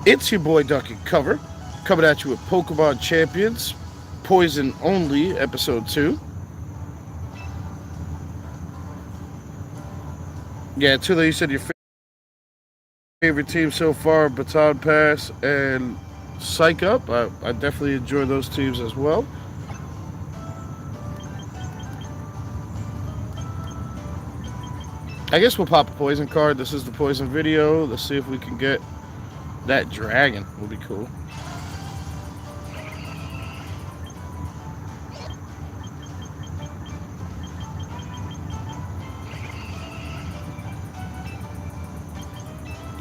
It's your boy DuckNCover, coming at you with Pokemon Champions, Poison Only, Episode 2. Yeah, Tula, you said your favorite team so far, Baton Pass and Psych Up. I definitely enjoy those teams as well. I guess we'll pop a Poison card. This is the Poison video. Let's see if we can get that Dragon. Will be cool.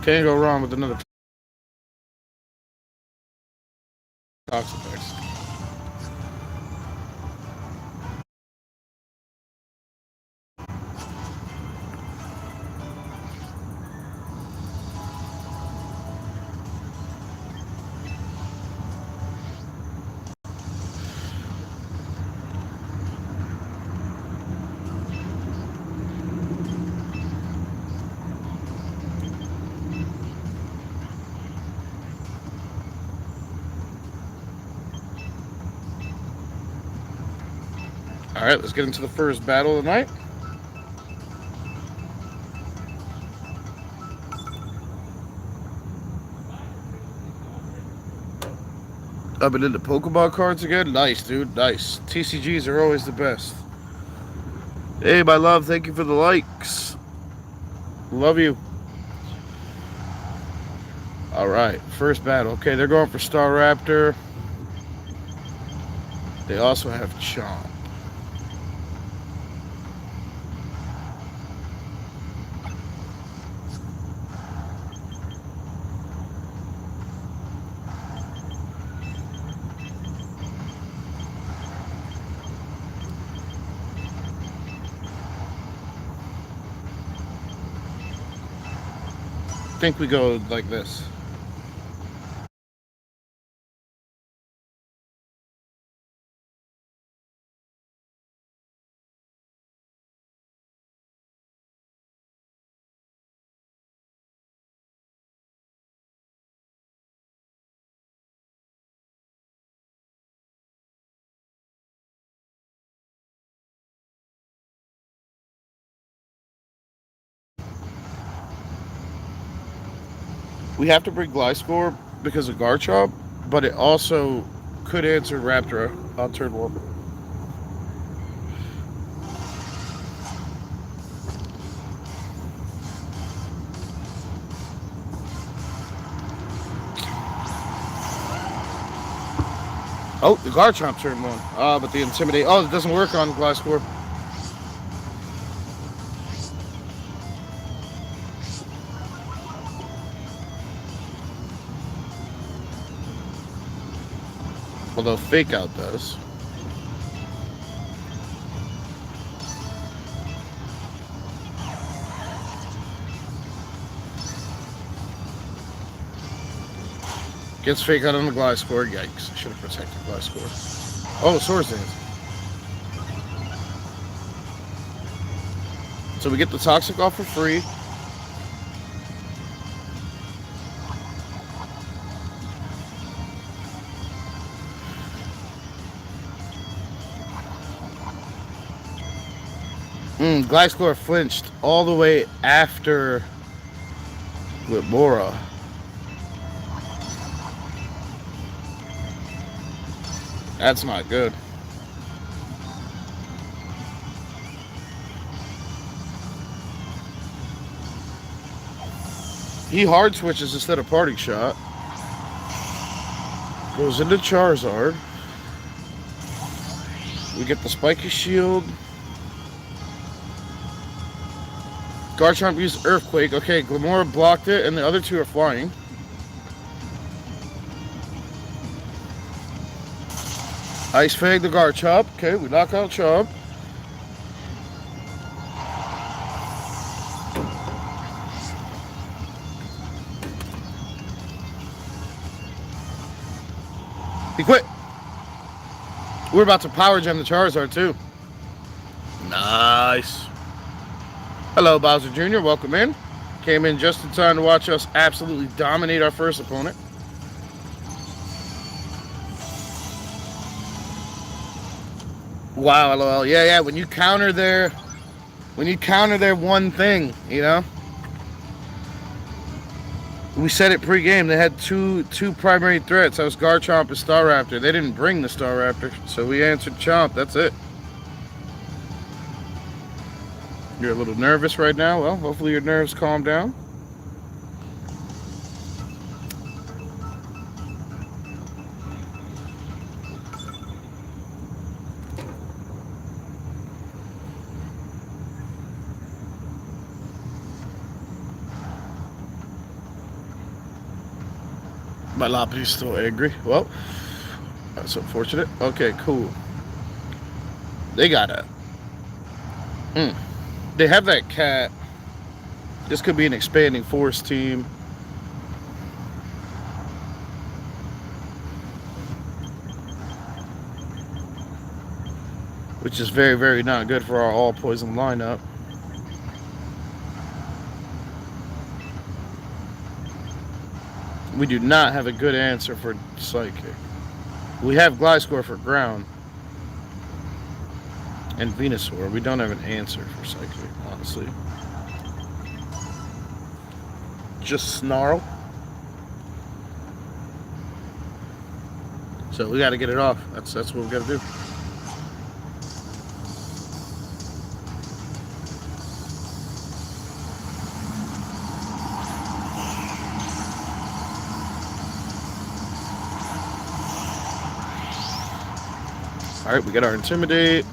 Can't go wrong with another Toxapex. Alright, let's get into the first battle of the night. I've been into Pokemon cards again. Nice, dude. Nice. TCGs are always the best. Hey, my love. Thank you for the likes. Love you. Alright, first battle. Okay, they're going for Staraptor. They also have Chomp. I think we go like this. We have to bring Gliscor because of Garchomp, but it also could answer Raptor on turn 1. Oh, the Garchomp turn 1. But the Intimidate. Oh, it doesn't work on Gliscor. Although Fake Out does. Gets Fake Out on the Gliscor. Yikes. I should have protected Gliscor. Oh, Swords Dance. So we get the Toxic off for free. Gliscor flinched all the way after with Mora. That's not good. He hard switches instead of Parting Shot. Goes into Charizard. We get the Spiky Shield. Garchomp used Earthquake. Okay, Glamora blocked it, and the other two are flying. Ice Fang the Garchomp. Okay, we knock out Chomp. He quit. We're about to Power Gem the Charizard, too. Nice. Hello, Bowser Jr. Welcome in. Came in just in time to watch us absolutely dominate our first opponent. Wow, lol. Yeah, yeah. When you counter their one thing, you know. We said it pre-game. They had two primary threats. That was Garchomp and Staraptor. They didn't bring the Staraptor, so we answered Chomp. That's it. You're a little nervous right now. Well, hopefully your nerves calm down. My Lappy's still angry. Well, that's unfortunate. Okay, cool. They got a. They have that cat. This could be an expanding force team. Which is very, very not good for our all poison lineup. We do not have a good answer for Psychic. We have Gliscor for ground. And Venusaur. We don't have an answer for Psychic, honestly. Just Snarl. So we got to get it off. That's what we got to do. Alright, we got our Intimidate.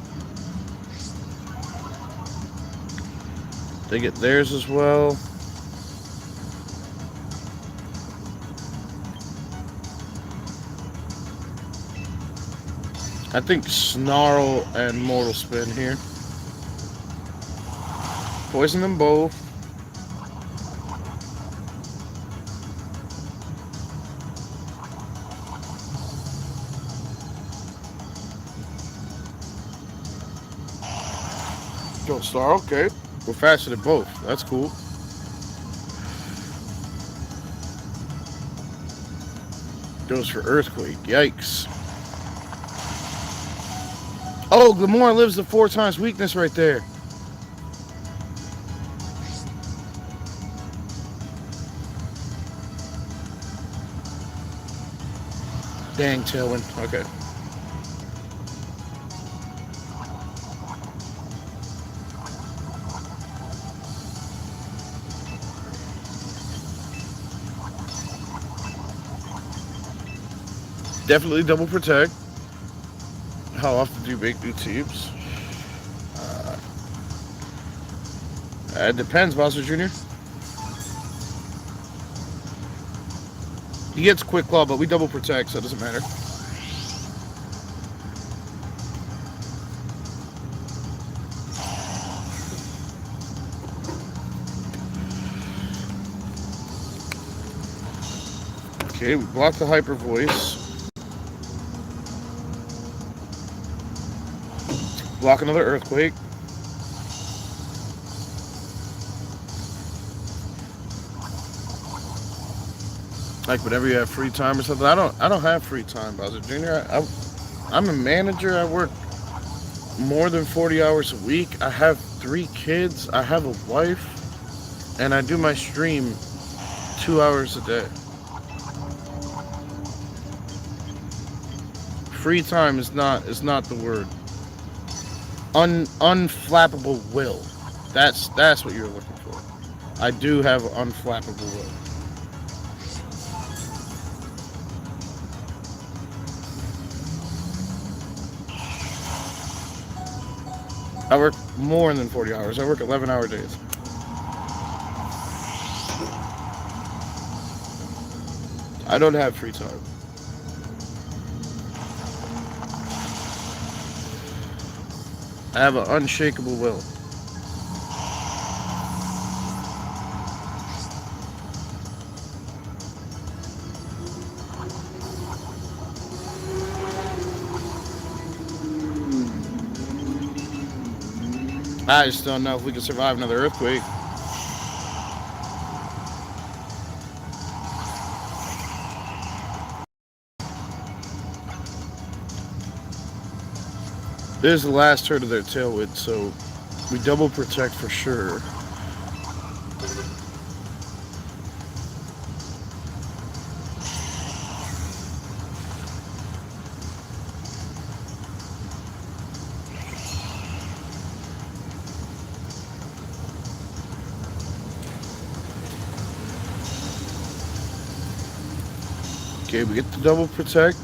They get theirs as well. I think Snarl and Mortal Spin here. Poison them both. Don't Snarl, okay. We're faster than both. That's cool. Goes for Earthquake. Yikes. Oh, Glamore lives the 4 times weakness right there. Dang, Tailwind. Okay. Definitely double protect. How often do you make new teams? It depends, Bowser Jr. He gets Quick Claw, but we double protect, so it doesn't matter. Okay, we block the Hyper Voice. Block another Earthquake. Like whenever you have free time or something. I don't have free time, Bowser Jr. I'm a manager. I work more than 40 hours a week. I have 3 kids. I have a wife, and I do my stream 2 hours a day. Free time is not the word. Unflappable will. That's what you're looking for. I do have unflappable will. I work more than 40 hours. I work 11-hour days. I don't have free time. I have an unshakable will. I just don't know if we can survive another earthquake. This is the last turn of their tailwind, so we double protect for sure. Okay, we get the double protect.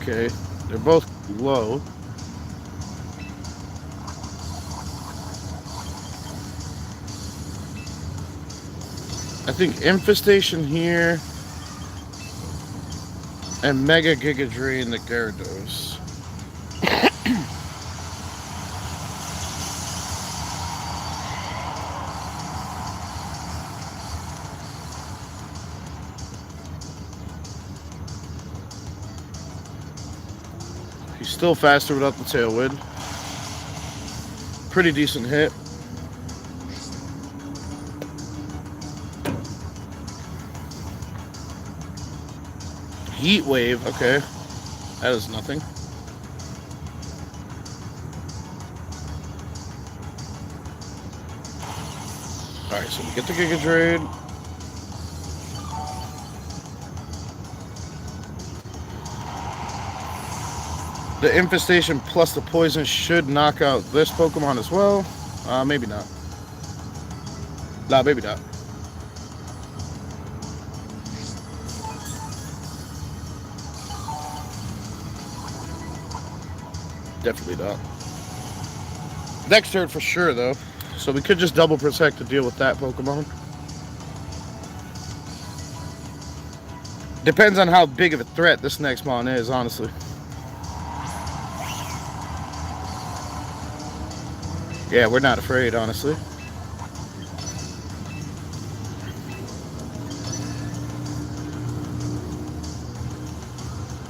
Okay, they're both low. I think Infestation here and Mega Giga Drain the Gyarados. He's still faster without the tailwind. Pretty decent hit. Heat Wave, okay. That is nothing. Alright, so we get the Giga Drain. The Infestation plus the Poison should knock out this Pokemon as well. Maybe not. Nah, maybe not. Definitely not. Next turn for sure, though. So we could just double protect to deal with that Pokemon. Depends on how big of a threat this next mon is, honestly. Yeah, we're not afraid, honestly.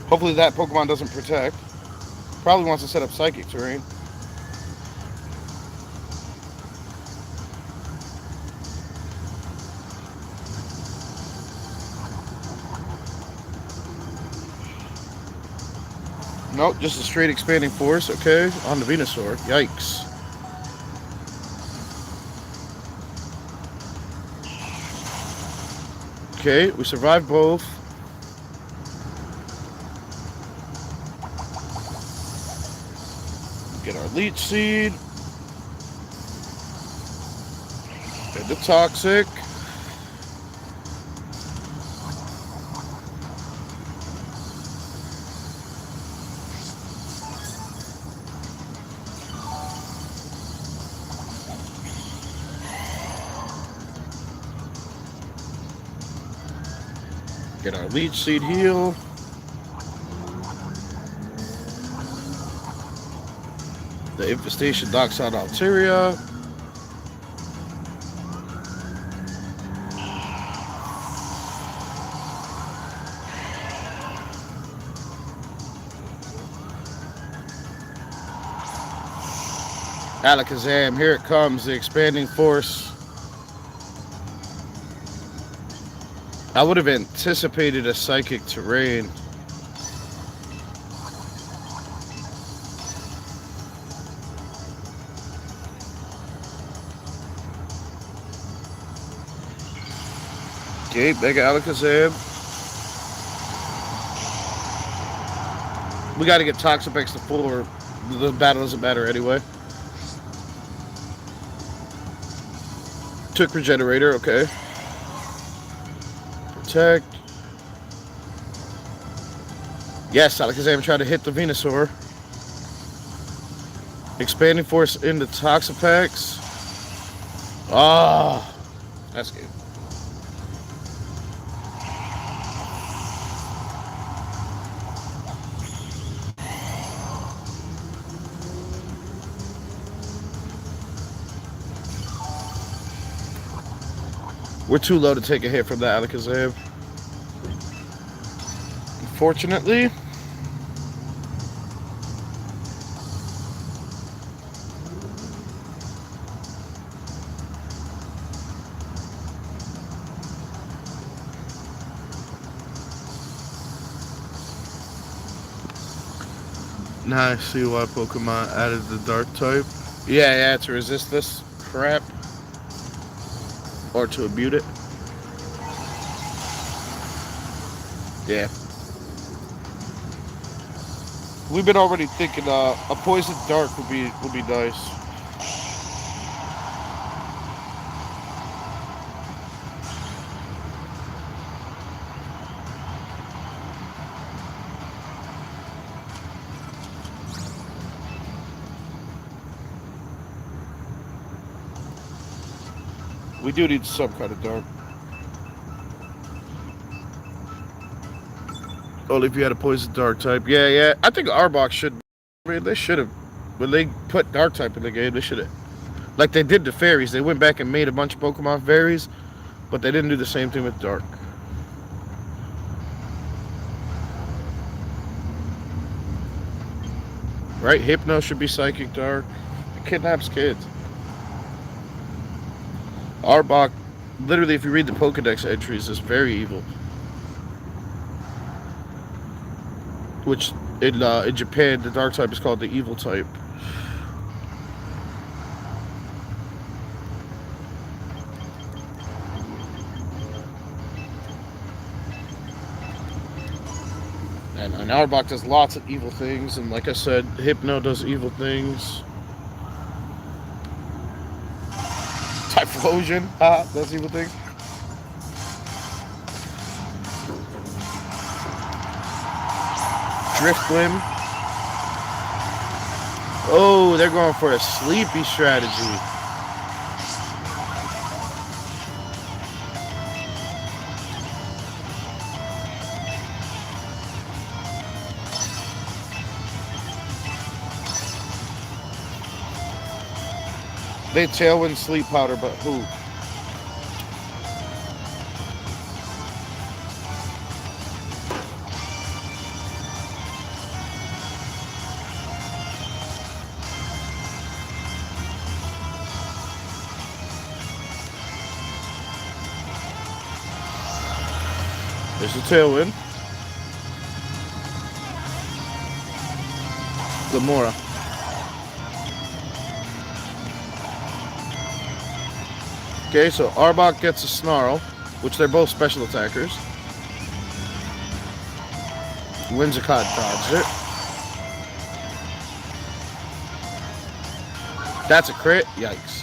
Hopefully that Pokemon doesn't protect. Probably wants to set up Psychic Terrain. Nope, just a straight Expanding Force, okay, on the Venusaur. Yikes. Okay, we survived both. Get our Leech Seed. Get the Toxic. Get our Leech Seed heal. The Infestation knocks out Altaria. Alakazam, here it comes, the Expanding Force. I would have anticipated a Psychic Terrain. Okay, Mega Alakazam. We got to get Toxapex to full or the battle doesn't matter anyway. Took Regenerator, okay. Protect. Yes, Alakazam tried to hit the Venusaur. Expanding Force into Toxapex. Ah, that's good. We're too low to take a hit from the Alakazam. Unfortunately. Now I see why Pokemon added the dark type. Yeah, yeah, to resist this crap or to abuse it. Yeah. We've been already thinking a poison dark would be nice. We do need some kind of dark. Only if you had a poison dark type. Yeah, yeah. I think Arbok should. I mean, they should have. When they put dark type in the game, they should have. Like they did the fairies. They went back and made a bunch of Pokemon fairies, but they didn't do the same thing with dark. Right? Hypno should be psychic dark. It kidnaps kids. Arbok, literally, if you read the Pokedex entries, is very evil. Which in Japan, the dark type is called the evil type. And Arbok does lots of evil things, and like I said, Hypno does evil things. Typhlosion, does evil things. Driftblim. Oh, they're going for a sleepy strategy. They tailwind sleep powder, but who? There's a tailwind. Gamora. Okay, so Arbok gets a Snarl, which they're both special attackers. Whimsicott dodges it. That's a crit. Yikes.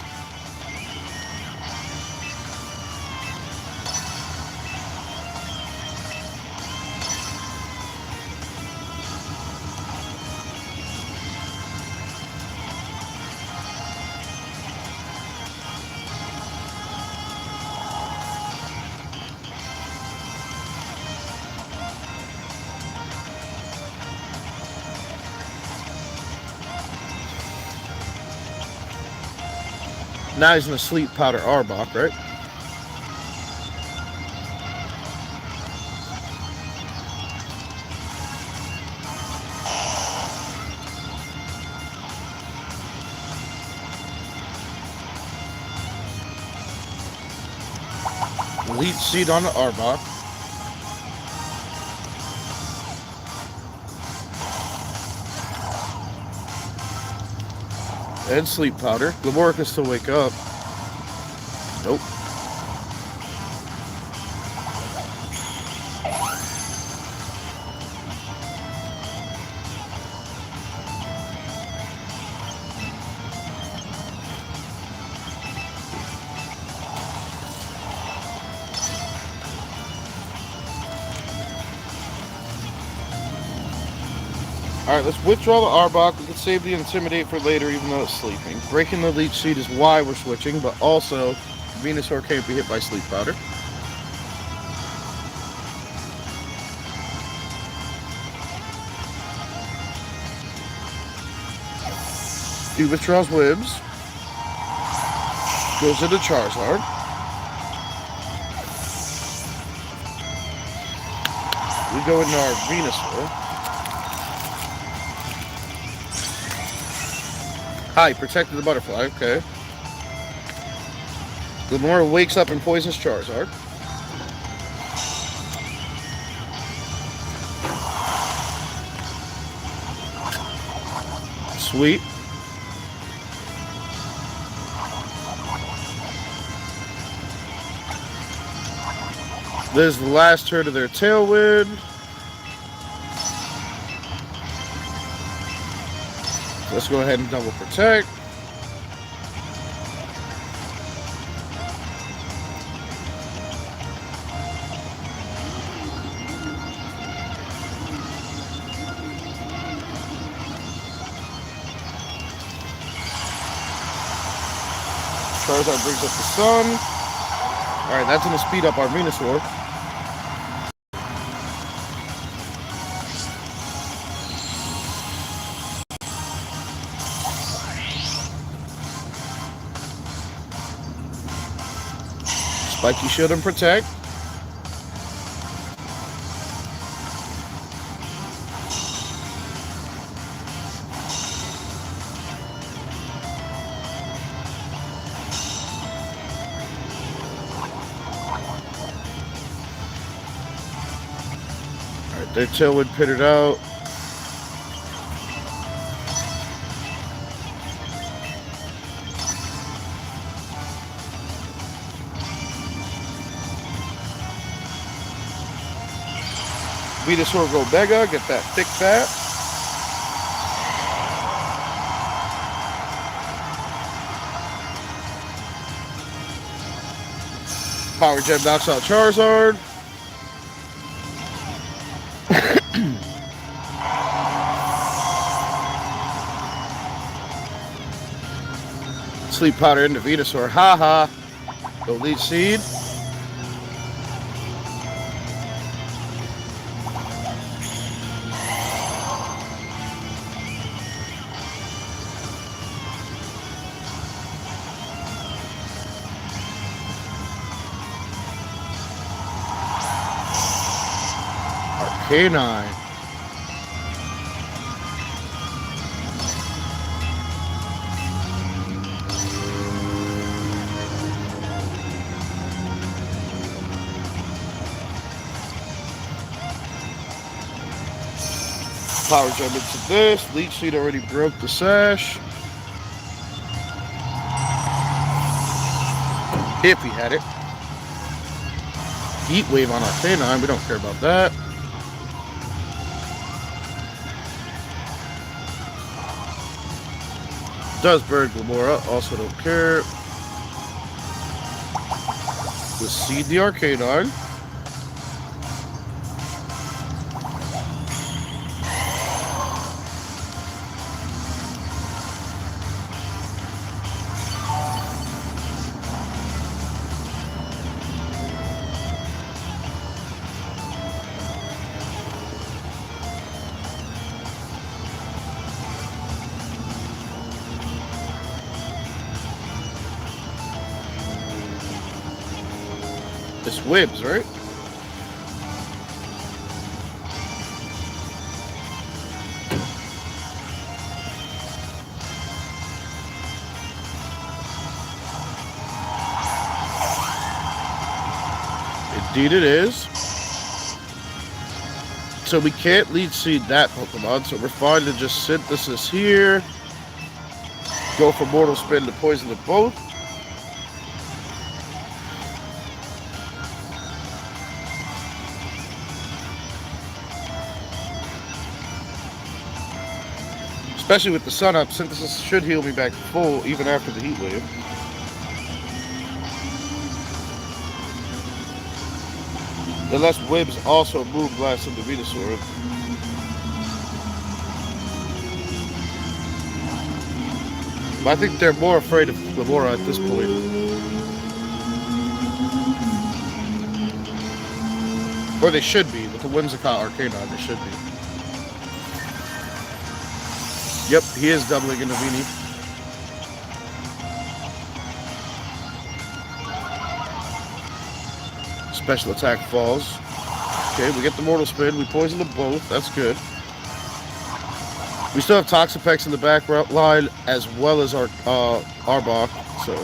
Now he's gonna sleep powder Arbok, right? Leech Seed on the Arbok. And sleep powder. Gamora can still wake up. Nope. Alright, let's withdraw the Arbok. We can save the Intimidate for later, even though it's sleeping. Breaking the Leech Seed is why we're switching, but also Venusaur can't be hit by Sleep Powder. He withdraws Wibs. Goes into Charizard. We go into our Venusaur. Hi, protected the butterfly, okay. Gamora wakes up and poisons Charizard. Sweet. This is the last turn of their tailwind. Let's go ahead and double protect. Charizard brings up the sun. Alright, that's going to speed up our Venusaur. Spiky Shield and Protect. Alright, their tailwind pitted out. Venusaur go Mega, get that thick fat. Power Gem knocks out Charizard. Sleep Powder into Venusaur. Haha. Go Leech Seed. Arcanine. Power Gem into this. Leech Seed already broke the sash. If he had it. Heat Wave on Arcanine. We don't care about that. Does bird Glamora, also don't care. Let's seed the Arcanine. It's Whibs, right? Indeed it is. So we can't Leech Seed that Pokemon, so we're fine to just Synthesis here. Go for Mortal Spin to poison them both. Especially with the sun up, Synthesis should heal me back full even after the Heat Wave. Unless Whibs also move Blast into Venusaur. But I think they're more afraid of Glamora at this point. Or they should be. With the Whimsicott Arcanine, they should be. Yep, he is doubling into Veenie. Special attack falls. Okay, we get the Mortal Spin. We poison them both. That's good. We still have Toxapex in the back line as well as our Arbok. So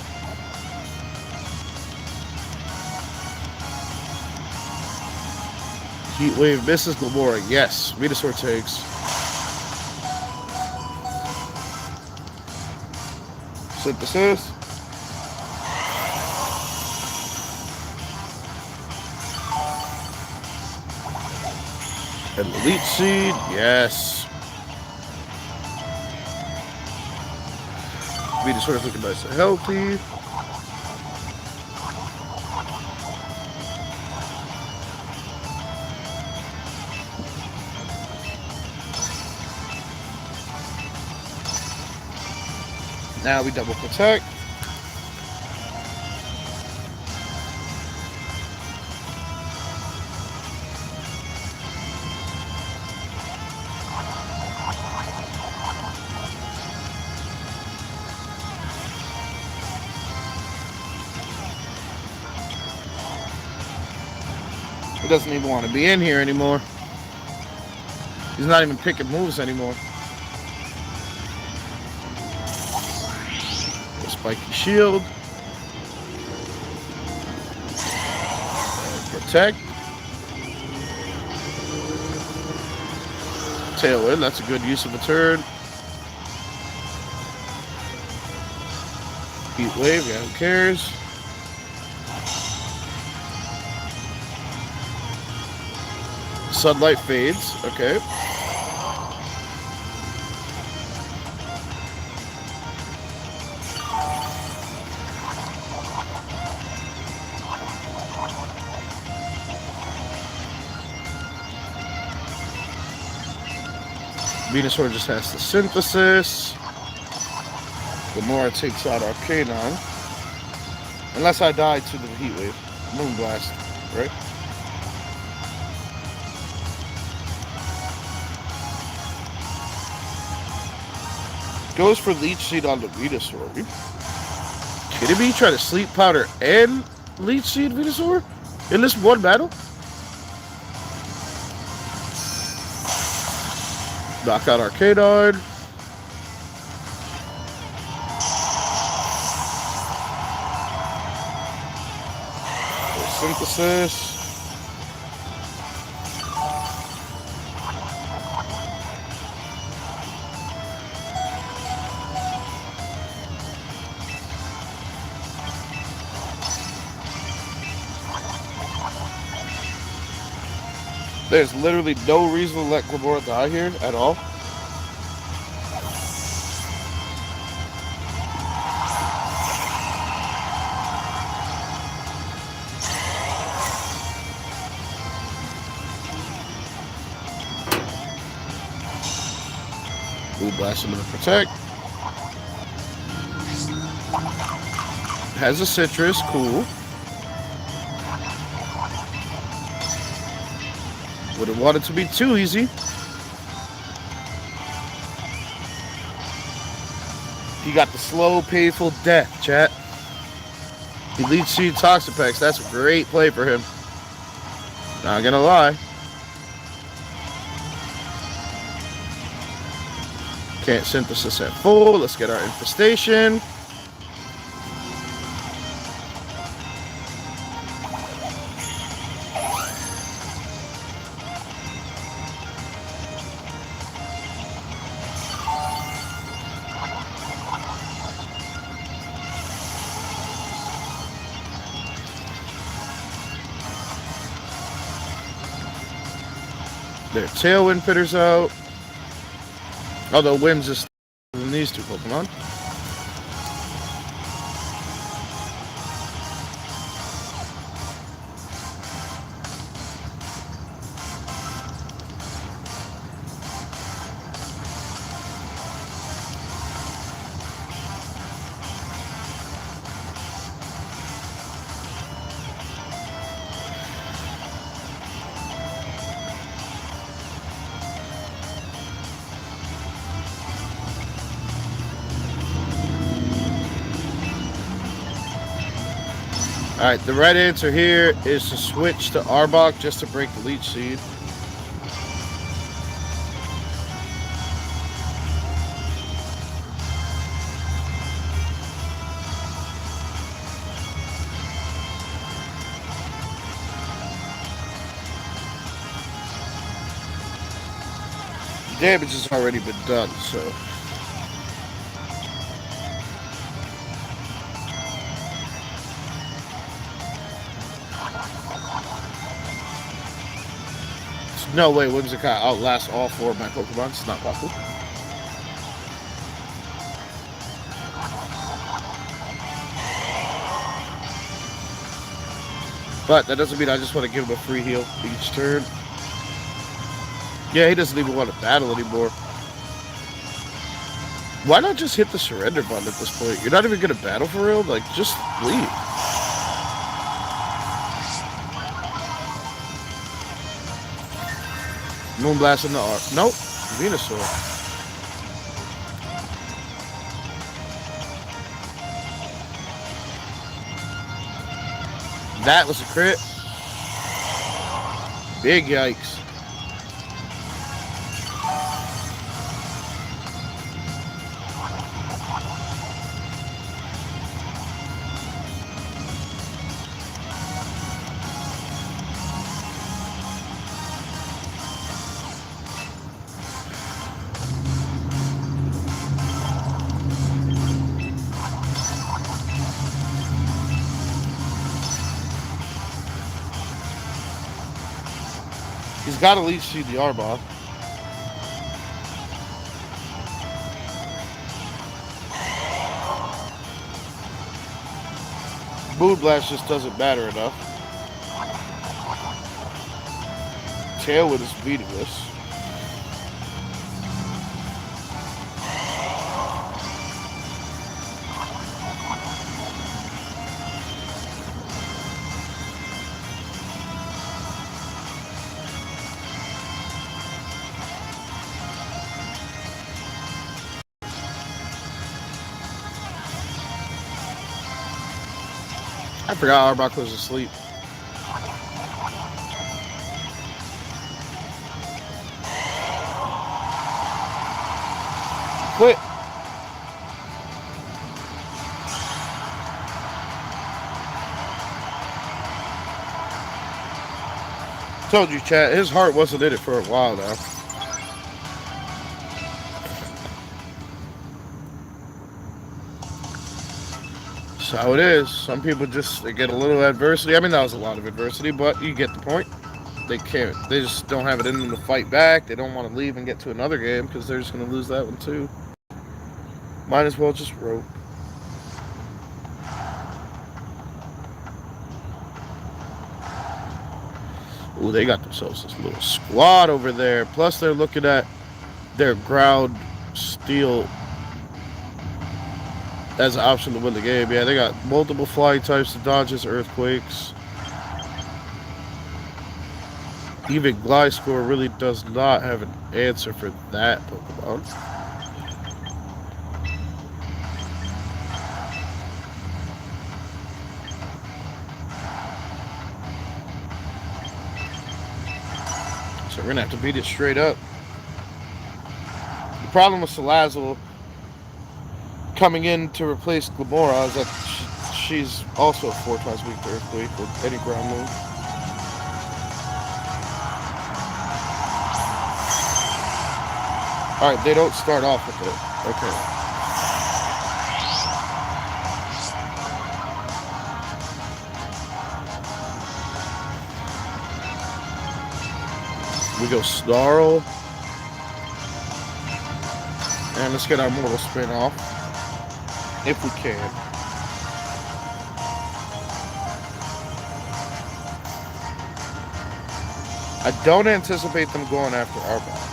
Heat Wave misses Glamora. Yes, Venusaur takes. Synthesis. And Elite Seed, yes. Venusaur is looking nice and healthy. Now we double protect. He doesn't even want to be in here anymore. He's not even picking moves anymore. Spiky Shield. Protect. Tailwind, that's a good use of a turn. Heat Wave, yeah, who cares? Sunlight fades, okay. Venusaur just has the Synthesis. Gamora takes out Arcanine. Unless I die to the Heat Wave. Moonblast, right? Goes for Leech Seed on the Venusaur. Are you kidding me? Try to Sleep Powder and Leech Seed Venusaur in this one battle? Knock out Arcanine. Synthesis. There's literally no reason to let Gamora die here at all. Blue Blast into the Protect. Has a Citrus, cool. Wouldn't want it to be too easy. He got the slow, painful death, chat. Elite Seed Toxapex, that's a great play for him. Not gonna lie. Can't Synthesis at full. Let's get our Infestation. Their Tailwind Pitter's out. Although Wims is than these two Pokemon. Alright, the right answer here is to switch to Arbok just to break the Leech Seed. Damage has already been done, so No, wait, Whimsicott outlasts all 4 of my Pokemon. It's not possible. But that doesn't mean I just want to give him a free heal each turn. Yeah, he doesn't even want to battle anymore. Why not just hit the surrender button at this point? You're not even going to battle for real? Like, just leave. Moonblast in the arm. Nope. Venusaur. That was a crit. Big yikes. He's got to leech seed the Arbok. Moonblast just doesn't matter enough. Tailwind is meaningless. I forgot Arbok was asleep. Quit. Told you, chat, his heart wasn't in it for a while now. That's how it is. Some people they get a little adversity. I mean, that was a lot of adversity, but you get the point. They can't. They just don't have it in them to fight back. They don't want to leave and get to another game because they're just going to lose that one too. Might as well just rope. Ooh, they got themselves this little squad over there. Plus, they're looking at their ground steel as an option to win the game. Yeah, they got multiple flying types to dodge his earthquakes. Even Gliscor really does not have an answer for that Pokemon. So we're going to have to beat it straight up. The problem with Salazzle coming in to replace Glamora is that she's also 4 times weak to Earthquake or any ground move. Alright, they don't start off with it. Okay. We go Snarl. And let's get our Mortal Spin off. If we can. I don't anticipate them going after Arbok.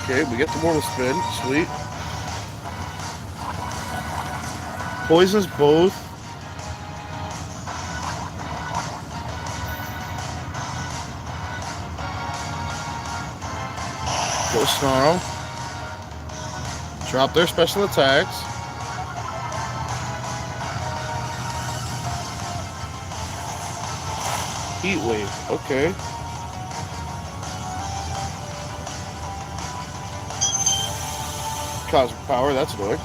Okay, we get the Mortal Spin. Sweet. Poisons both. Go Snarl. Drop their special attacks. Heat Wave. Okay. Cosmic Power. That's annoying.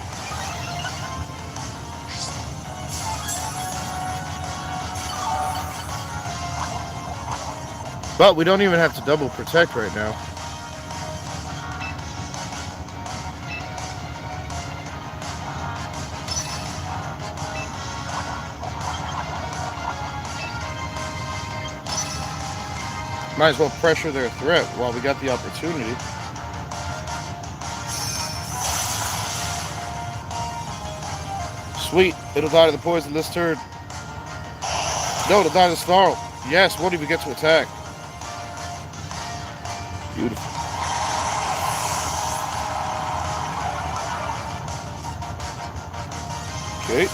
But we don't even have to double protect right now. Might as well pressure their threat while we got the opportunity. Sweet. It'll die to the poison this turn. No, it'll die to the snarl. Yes, won't even get to attack. Beautiful. Okay.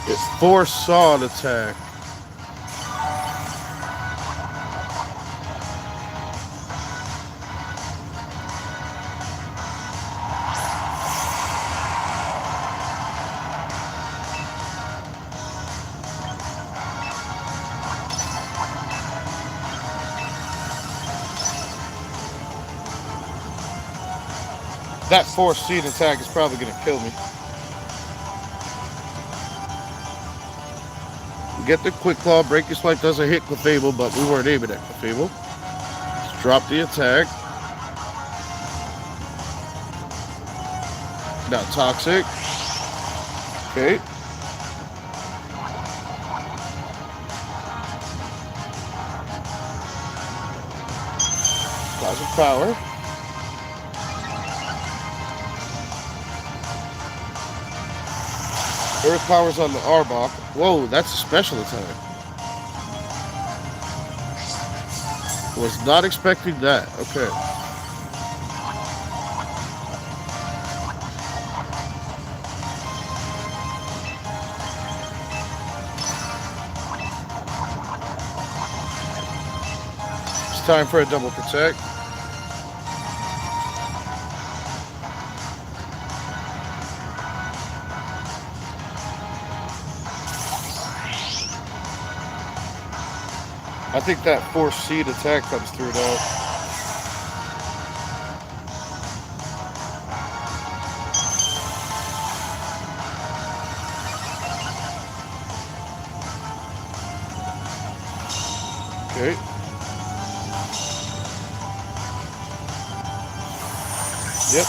It's force sawed attack. That force seed attack is probably going to kill me. We get the quick claw. Breaking Swipe doesn't hit Clefable, but we weren't aiming at Clefable. Let's drop the attack. Now Toxic. Okay. Plasma Power. Earth Power's on the Arbok. Whoa, that's a special attack. Was not expecting that. Okay. It's time for a double protect. I think that force seed attack comes through though. Okay. Yep.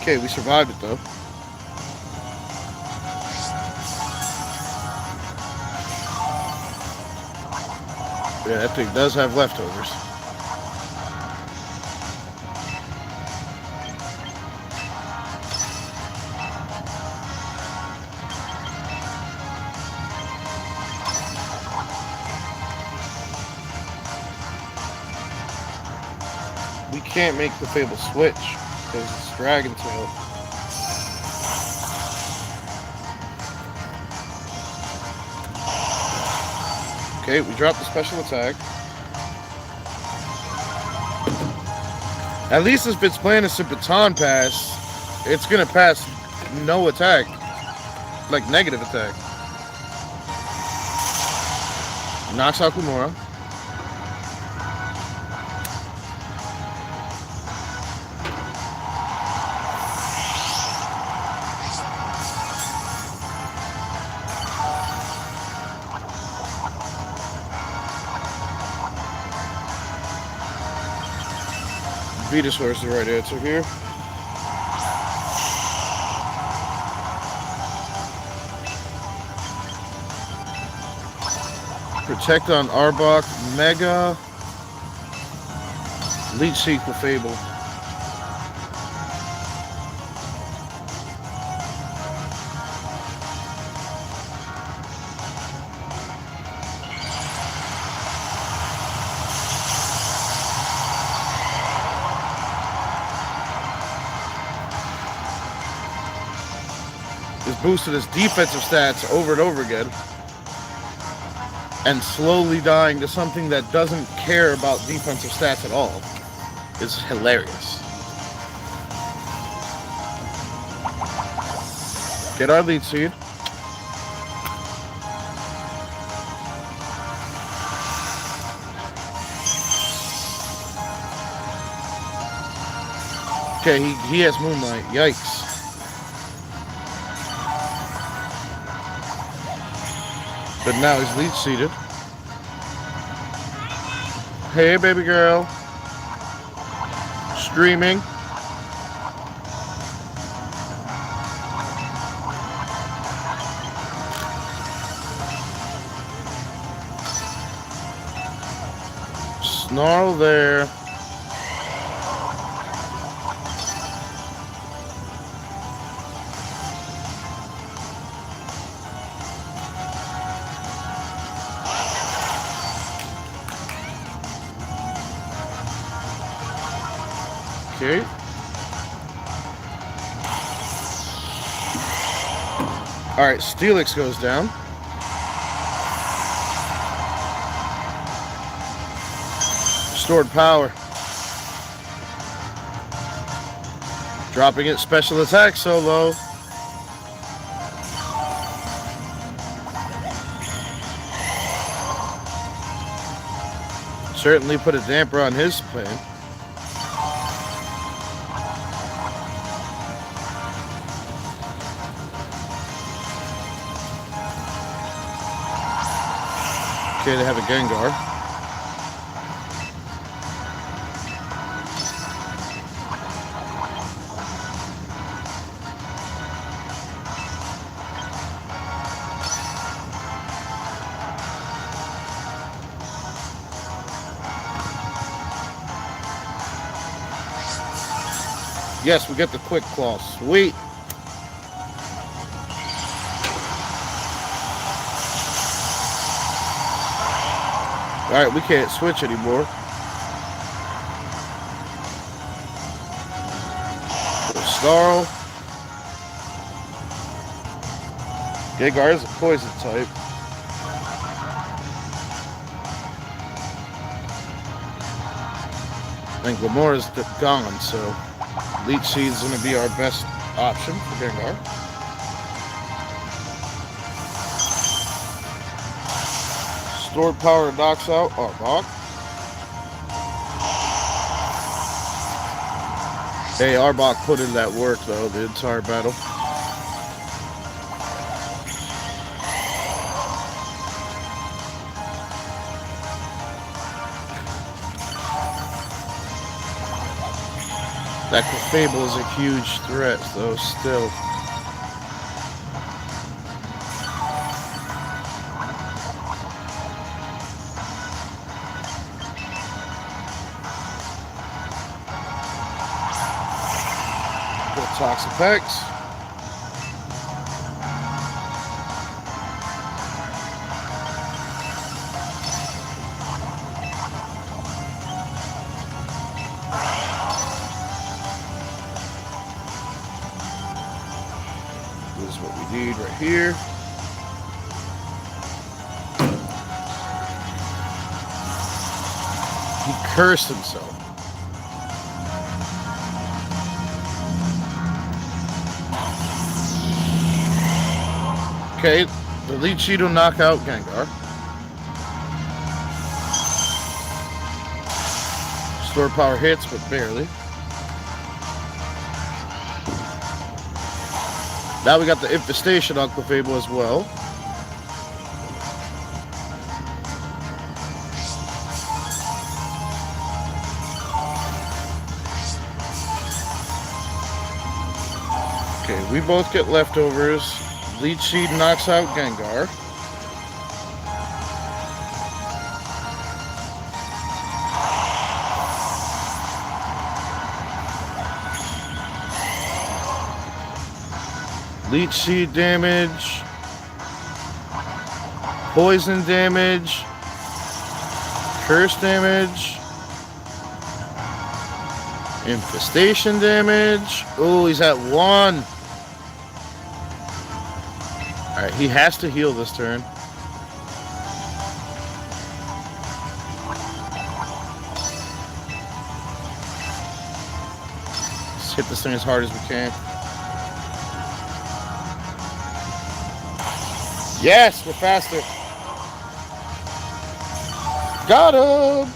Okay, we survived it though. Yeah, that thing does have leftovers. We can't make the Fable switch because it's Dragon Tail. Okay, we dropped the special attack. At least if it's playing a Baton Pass, it's gonna pass no attack. Like negative attack. Knocks out Kumura. Venusaur is the right answer here. Protect on Arbok, Mega, Leech Sequel Fable. Is boosting his defensive stats over and over again and slowly dying to something that doesn't care about defensive stats at all. It's hilarious. Get our lead seed. Okay, he has Moonlight. Yikes. But now he's leech seated. Hey, baby girl. Streaming. Snarl there. Okay. Alright, Steelix goes down. Restored power. Dropping it, special attack solo. Certainly put a damper on his plan. Okay, they have a Gengar. Yes, we get the quick claw. Sweet. Alright, we can't switch anymore. Snarl. Gengar is a poison type. I think Lamora's gone, so Leech Seed is going to be our best option for Gengar. Stored power knocks out Arbok. Hey, Arbok put in that work though, the entire battle. That Clefable is a huge threat though, still. Toxapex. This is what we need right here. He cursed himself. Okay, the Leech Seed will knock out Gengar. Store power hits, but barely. Now we got the Infestation on Clefable as well. Okay, we both get leftovers. Leech Seed knocks out Gengar. Leech Seed damage. Poison damage. Curse damage. Infestation damage. Oh, he's at 1. Alright, he has to heal this turn. Let's hit this thing as hard as we can. Yes, we're faster. Got him!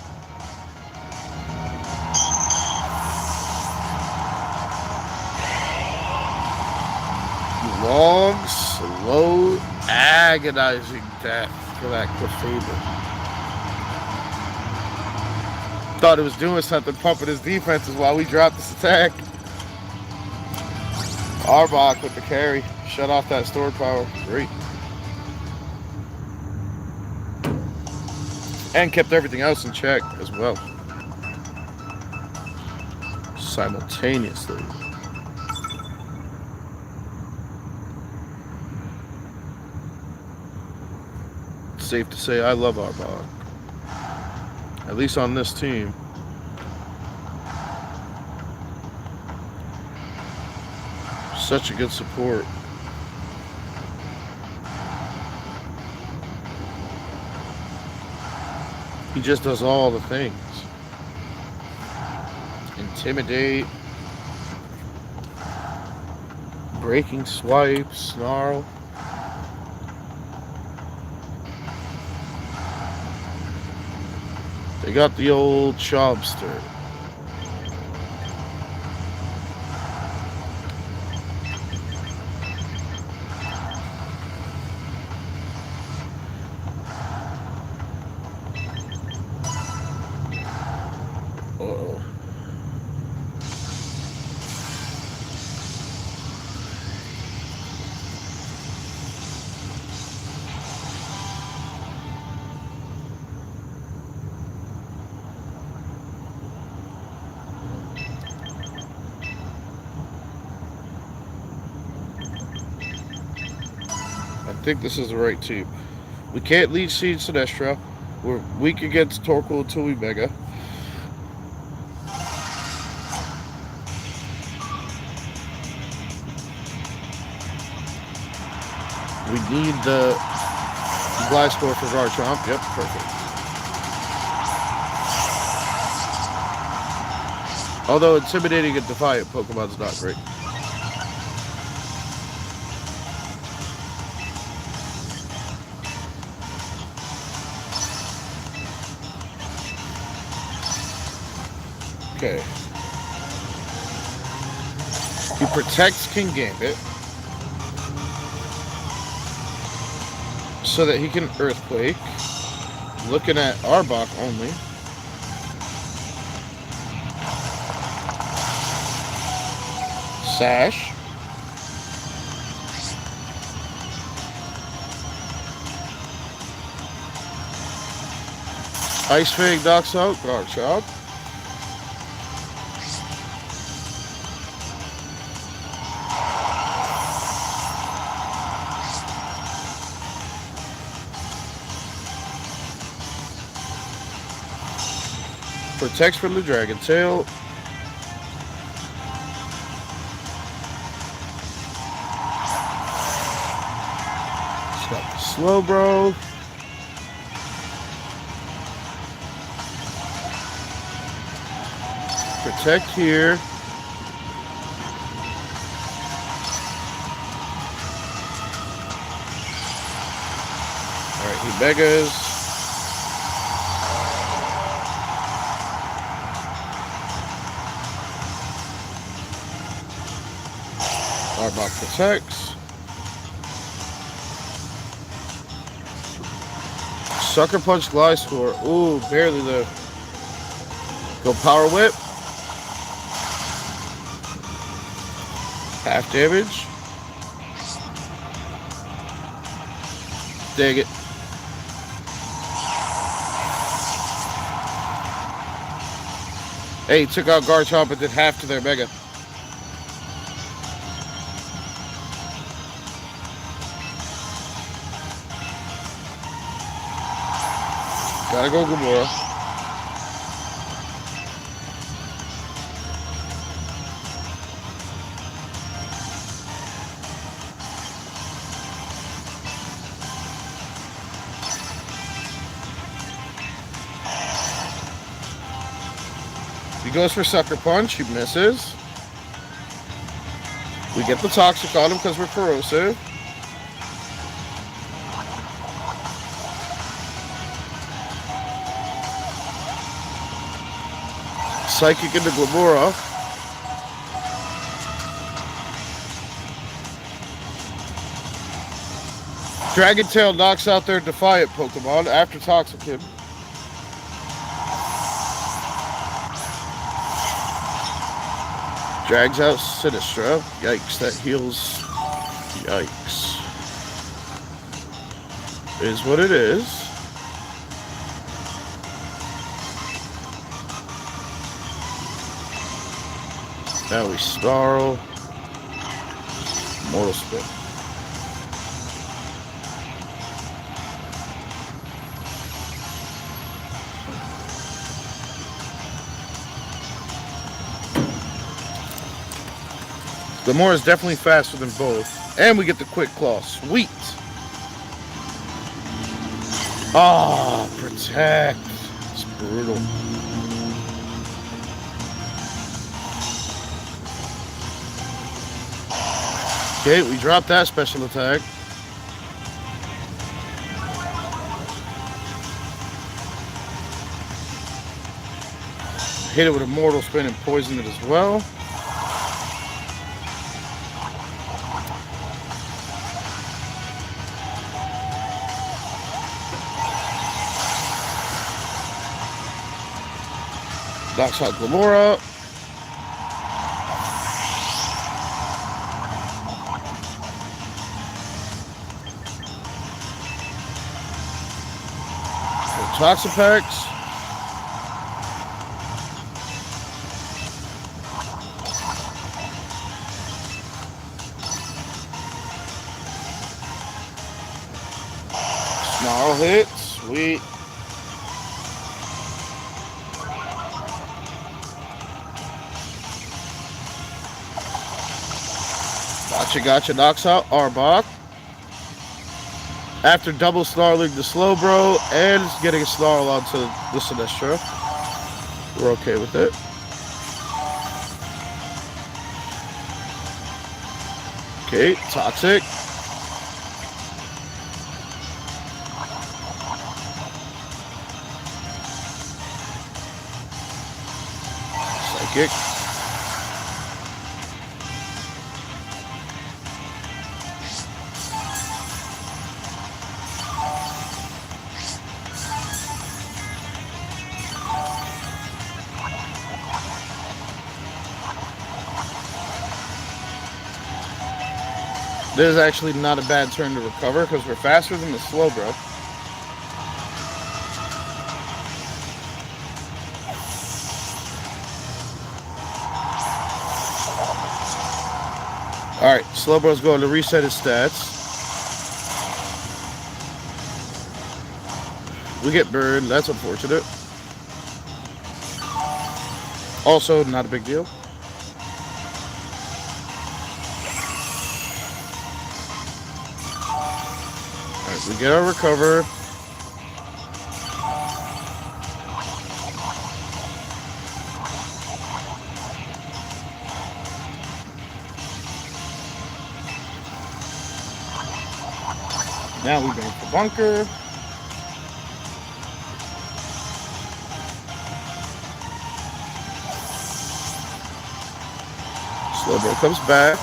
Long, slow, agonizing death for that Clefable. Thought it was doing something, pumping his defenses while we dropped this attack. Arbok with the carry. Shut off that stored power. Great. And kept everything else in check as well. Simultaneously. It's safe to say I love Arbok. At least on this team. Such a good support. He just does all the things. Intimidate. Breaking swipe. Snarl. They got the old Chobster. Uh-oh. I think this is the right team. We can't lead Seed Sinestro. We're weak against Torkoal until we Mega. We need the Blast Door for Garchomp. Yep, perfect. Although intimidating and defiant Pokemon's not great. Okay. He protects King Gambit so that he can Earthquake. Looking at Arbok only. Sash. Ice Fang knocks out Garchomp. Protects from the Dragon Tail. He's got the Slowbro. Protect here. Alright, he Megas. Arbok protects. Sucker Punch Gliscor. Ooh, barely though. Go Power Whip. Half damage. Dig it. Hey, took out Garchomp and did half to their Mega. Gotta go Gamora. He goes for Sucker Punch. He misses. We get the Toxic on him because we're corrosive. Psychic into Glabora. Dragon Tail knocks out their Defiant Pokemon after Toxic him. Drags out Sinistcha. Yikes, that heals. Yikes. Is what it is. Now we snarl. Mortal spin. Gamora is definitely faster than both. And we get the quick claw. Sweet. Ah, protect. It's brutal. Okay, we dropped that special attack. Hit it with a mortal spin and poison it as well. Knocks out Gamora. Toxapex. Snarl hit. Sweet. Gotcha. Knocks out Arbok. After double snarling the Slowbro and getting a snarl onto the Sinestro. We're okay with it. Okay, Toxic. Psychic. This is actually not a bad turn to recover because we're faster than the Slowbro. Alright, Slowbro's going to reset his stats. We get burned, that's unfortunate. Also, not a big deal. Alright, we get our recover. Now we go for bunker. Slowbro comes back.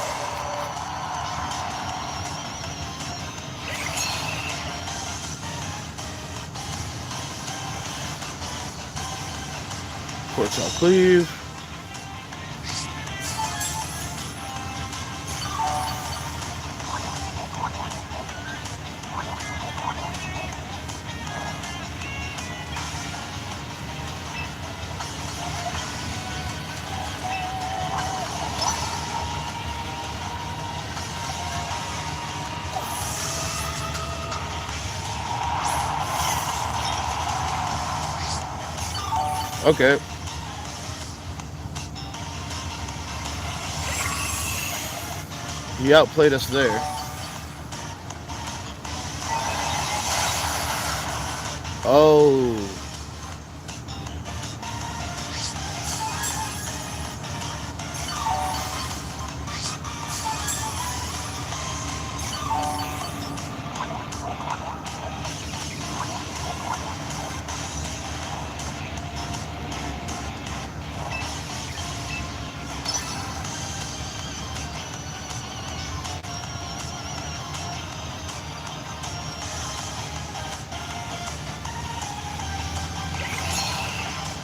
Portal cleave. Okay. He outplayed us there. Oh.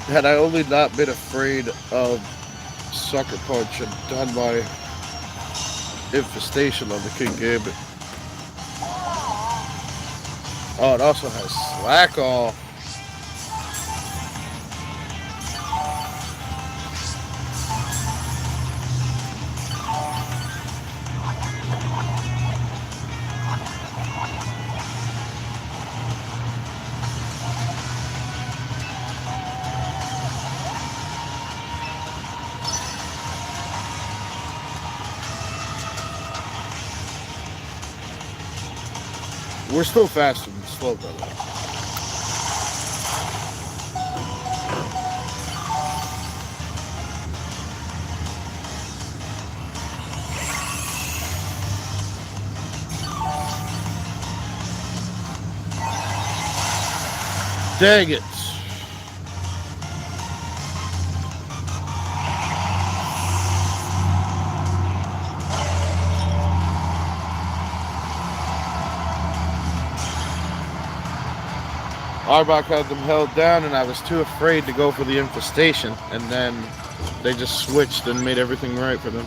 Had I only not been afraid of Sucker Punch and done my infestation on the King Gambit. Oh, it also has Slack Off. We're still faster than slow, brother. Dang it. Arbok had them held down, and I was too afraid to go for the infestation, and then they just switched and made everything right for them.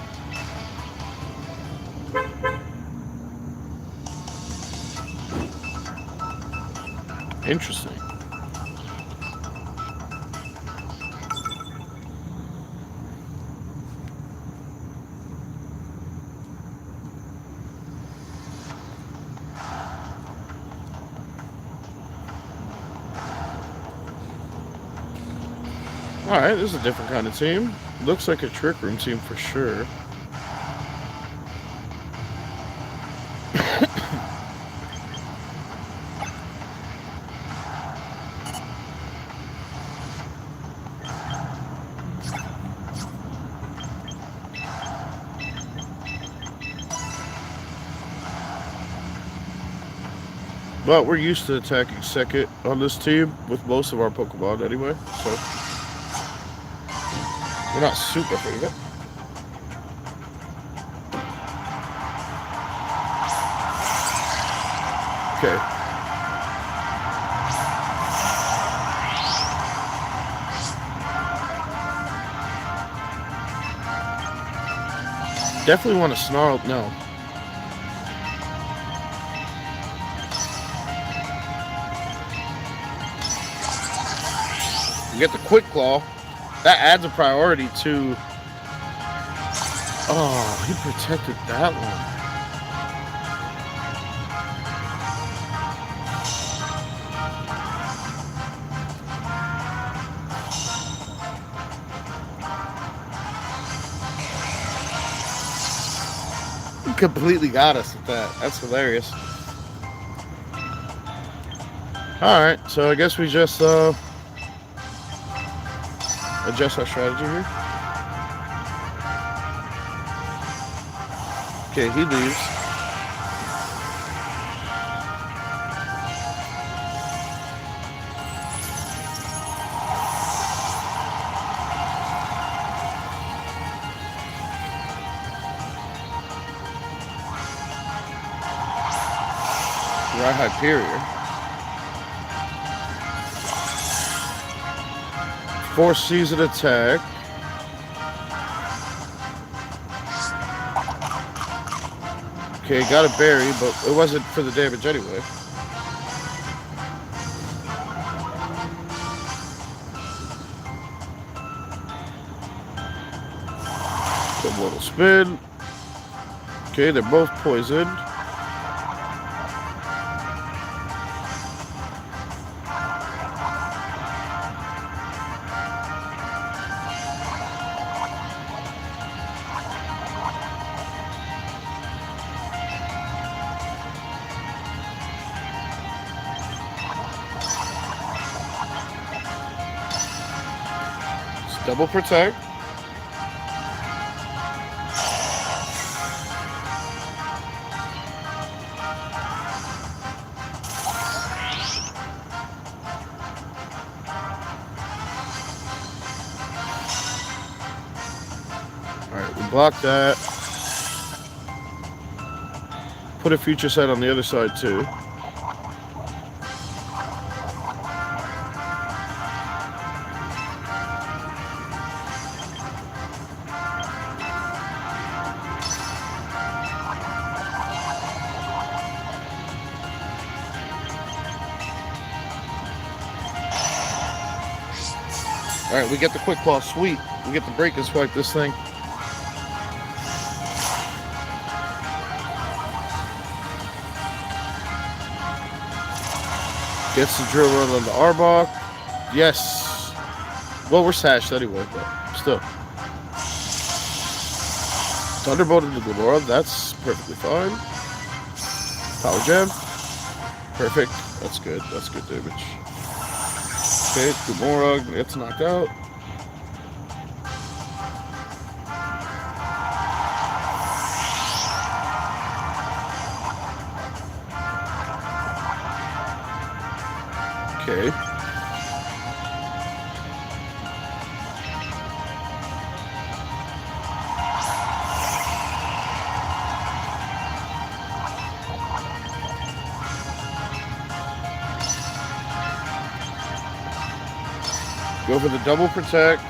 Interesting. Alright, this is a different kind of team. Looks like a trick room team for sure. But we're used to attacking second on this team with most of our Pokemon anyway, so we're not super afraid of it. Okay. Definitely want to snarl. No. You get the Quick Claw. That adds a priority to... Oh, he protected that one. He completely got us at that. That's hilarious. Alright, so I guess we just adjust our strategy here. Okay, he leaves. Right, Hyperior. Force season attack. Okay, got a berry, but it wasn't for the damage anyway. Good little spin. Okay, they're both poisoned. Double protect. Alright, we block that. Put a future sight on the other side too. Alright, we get the Quick Claw. Sweet. We get the break and swipe this thing. Gets the drill run on the Arbok. Yes. Well, we're sashed anyway, but still. Thunderbolt into Glimmora. That's perfectly fine. Power Jam. Perfect. That's good. That's good damage. Okay, Gomorrah gets knocked out. Okay. Go for the double protect.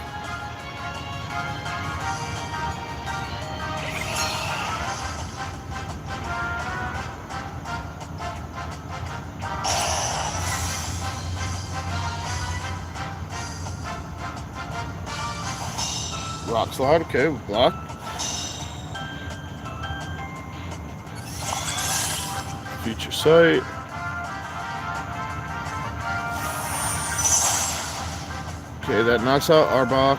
Rock slide, okay, we block. Future sight. Okay, that knocks out Arbok.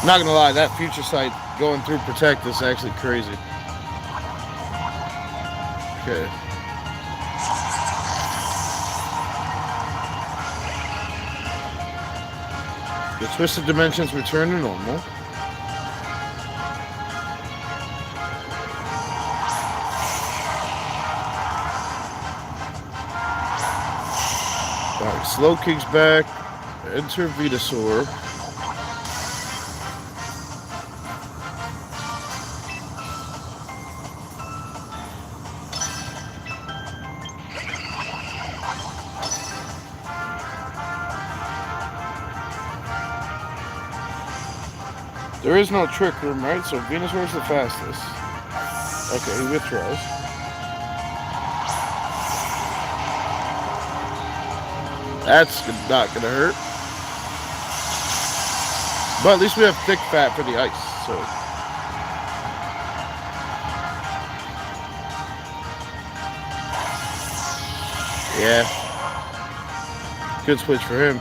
Not gonna lie, that future sight going through protect is actually crazy. Okay. The twisted dimensions return to normal. Alright, slow kicks back. Enter Venusaur. There is no trick room, right? So Venusaur's the fastest. Okay, he withdraws. That's not gonna hurt. But at least we have thick fat for the ice, so. Yeah. Good switch for him.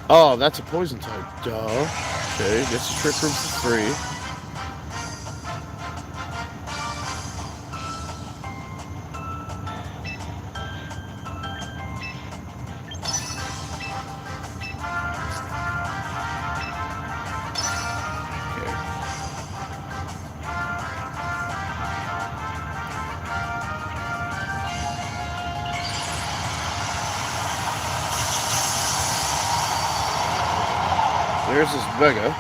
Oh, that's a poison type. Duh. Okay, gets the trick room for free. There's this Vega.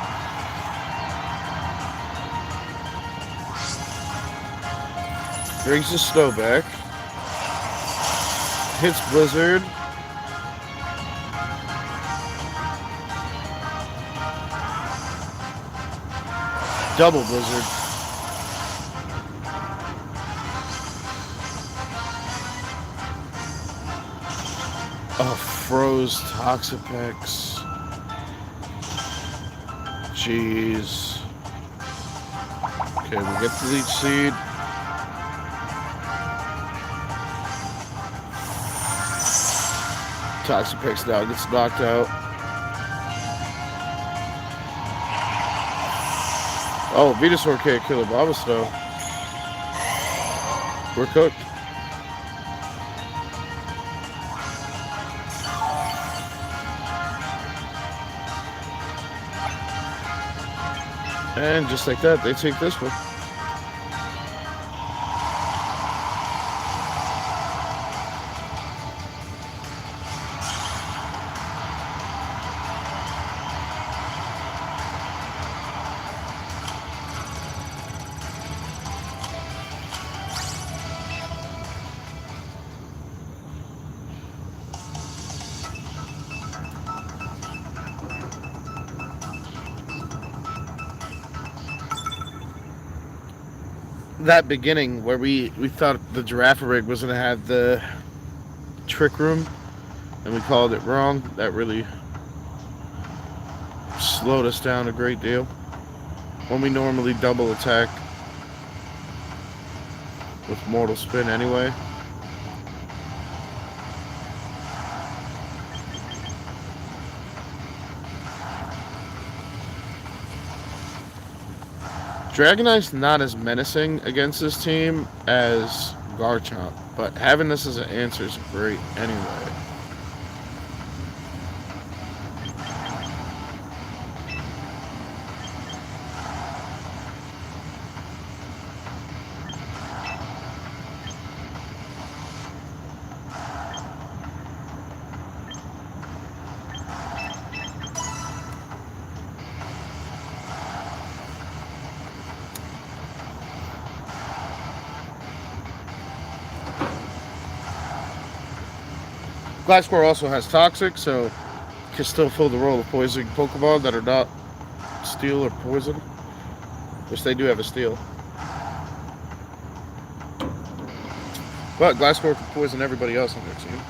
Brings the snow back. Hits Blizzard. Double Blizzard. Oh, froze Toxapex. Jeez. Okay, we get the leech seed. Toxapex now gets knocked out. Oh, Venusaur can't kill a Bobastow. We're cooked. And just like that, they take this one. That beginning where we thought the Giraffe rig was going to have the trick room and we called it wrong, that really slowed us down a great deal when we normally double attack with Mortal Spin anyway. Dragonite's not as menacing against this team as Garchomp, but having this as an answer is great anyway. Gliscor also has Toxic, so can still fill the role of poison Pokemon that are not Steel or Poison, which they do have a Steel. But Gliscor can poison everybody else on their team.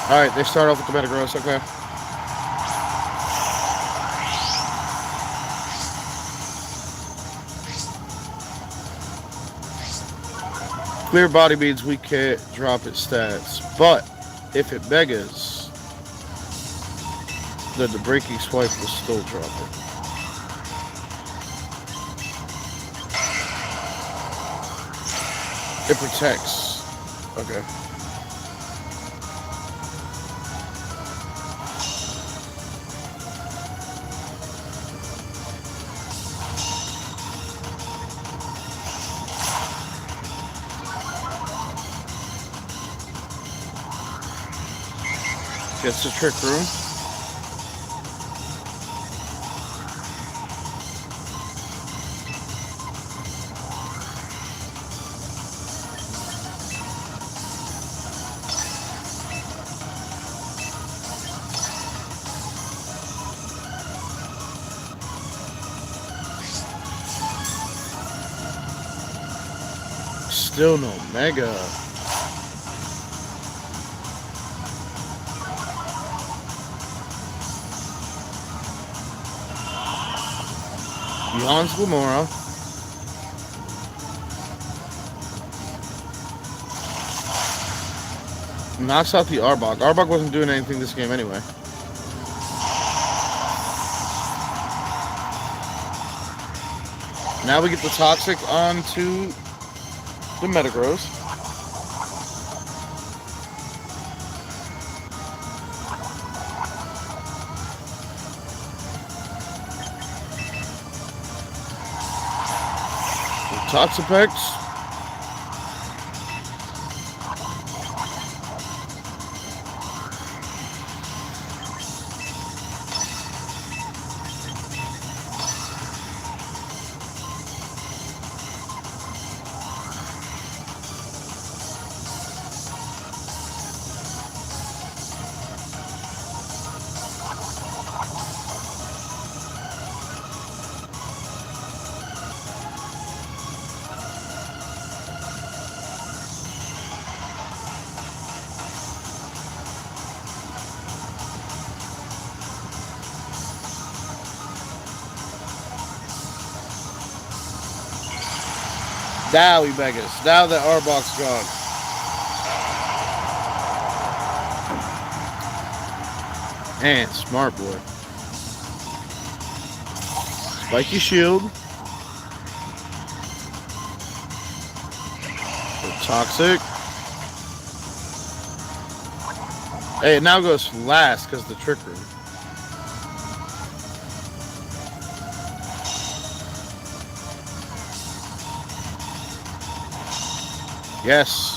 Alright, they start off with the Metagross, okay. Clear Body means we can't drop its stats, but if it Megas, then the Breaking Swipe will still drop it. It protects. Okay. Gets the Trick Room. Still no Mega. Beyond's Glamora. Knocks out the Arbok. Arbok wasn't doing anything this game anyway. Now we get the Toxic onto the Metagross. Toxapex. Now he Megas. Now that Arbok's gone. And smart boy. Spiky Shield. Toxic. Hey, it now goes last because of the Trick Room. Yes.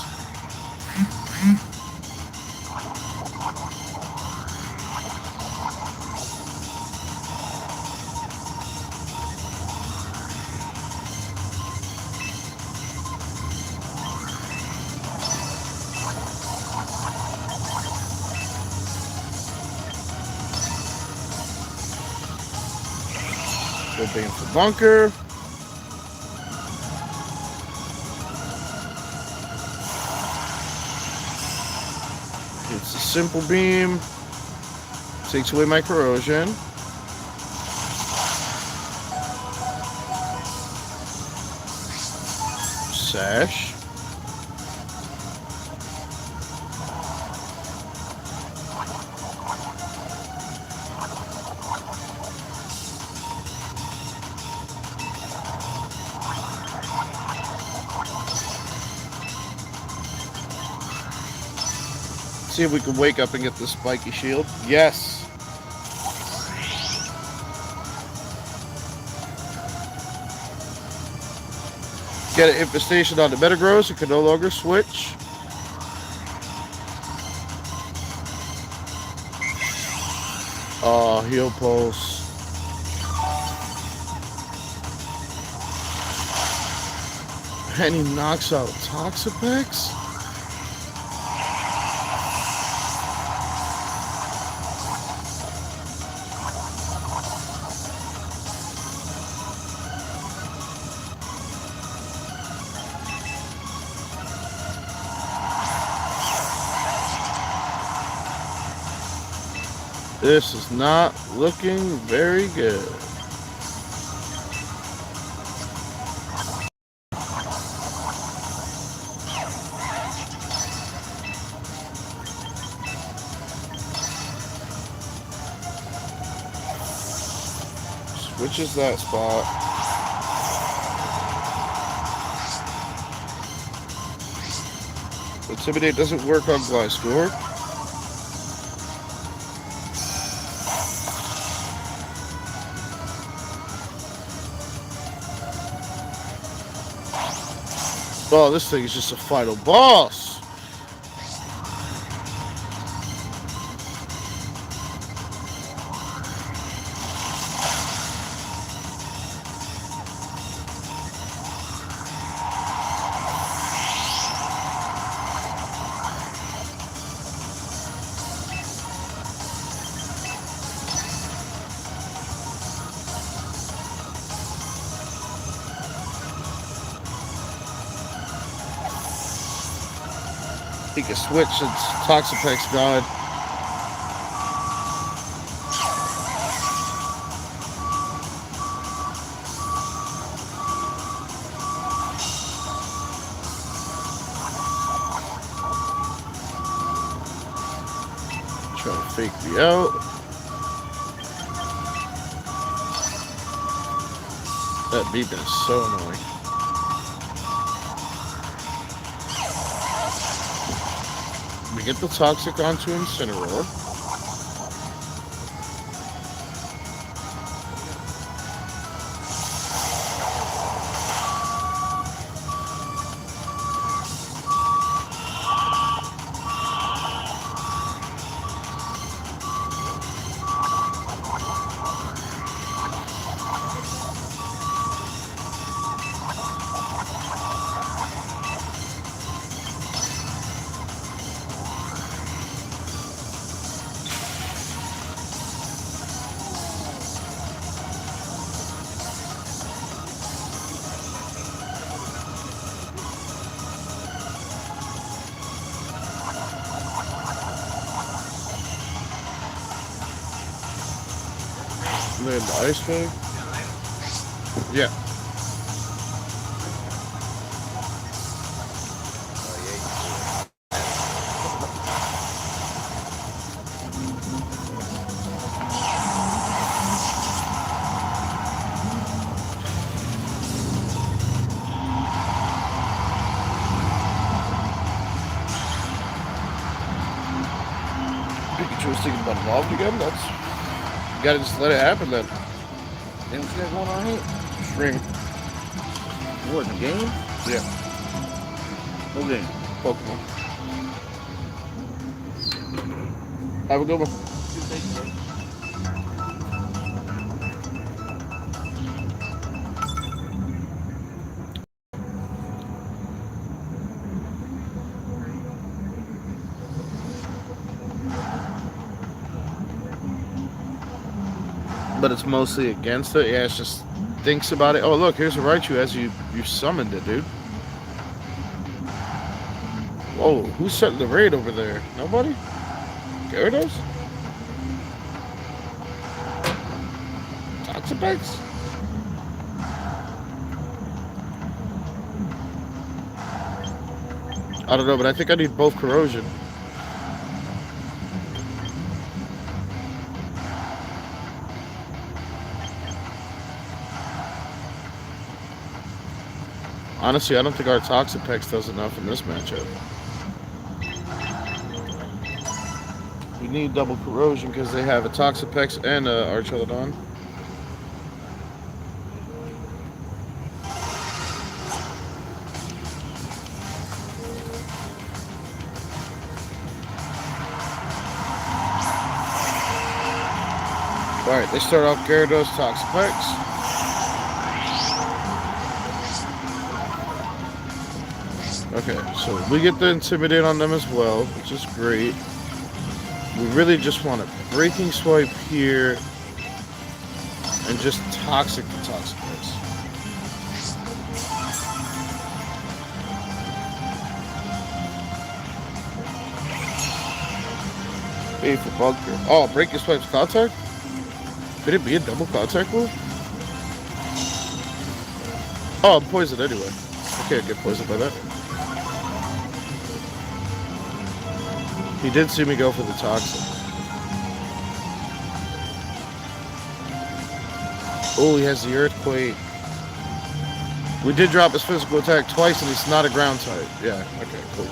Good thing for Bunker. It's a Simple Beam. Takes away my corrosion. Sash. See if we can wake up and get the spiky shield. Yes. Get an infestation on the Metagross. It can no longer switch. Oh, heal pulse. And he knocks out Toxapex? This is not looking very good. Switches that spot. Intimidate doesn't work on Gliscor. Oh, this thing is just a final boss. He can switch since Toxapex gone. Trying to fake me out. That beeping is so annoying. We get the Toxic onto Incineroar. The ice bag? Yeah. Pikachu was thinking about evolved again. That's, you gotta just let it happen then. Then what's that going on here? Stream. What, the game? Yeah. What game? Pokemon. Have a good one. But it's mostly against it. Yeah, it's just thinks about it. Oh, look, here's a Raichu as you summoned it, dude. Whoa, who's setting the raid over there? Nobody? Gyarados? Toxapex? I don't know, but I think I need both corrosion. Honestly, I don't think our Toxapex does enough in this matchup. We need double corrosion because they have a Toxapex and a Archelodon. Alright, they start off Gyarados, Toxapex. Okay, so we get the Intimidate on them as well, which is great. We really just want a Breaking Swipe here and just Toxic the Toxapex. Wait for Bunker. Oh, Breaking Swipe's Contact? Could it be a double Contact move? Oh, I'm poisoned anyway. I can't get poisoned by that. He did see me go for the Toxic. Oh, he has the Earthquake. We did drop his physical attack twice, and he's not a ground type. Yeah, okay, cool.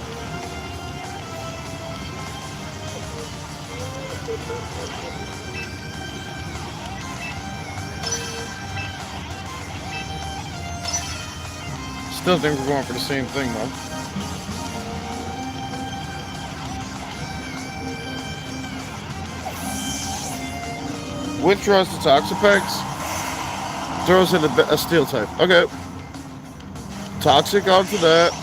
Still think we're going for the same thing, though. Withdraws the Toxapex. Throws in a Steel type. Okay. Toxic onto that.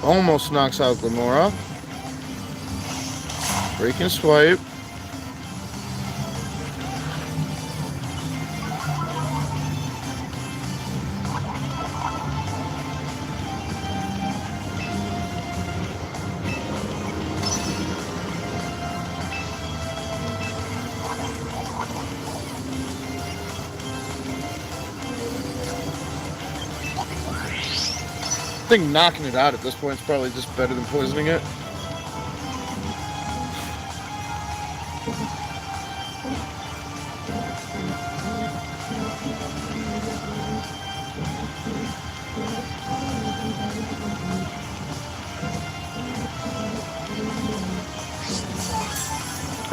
Almost knocks out Glamora. Breaking Swipe. I think knocking it out at this point is probably just better than poisoning it.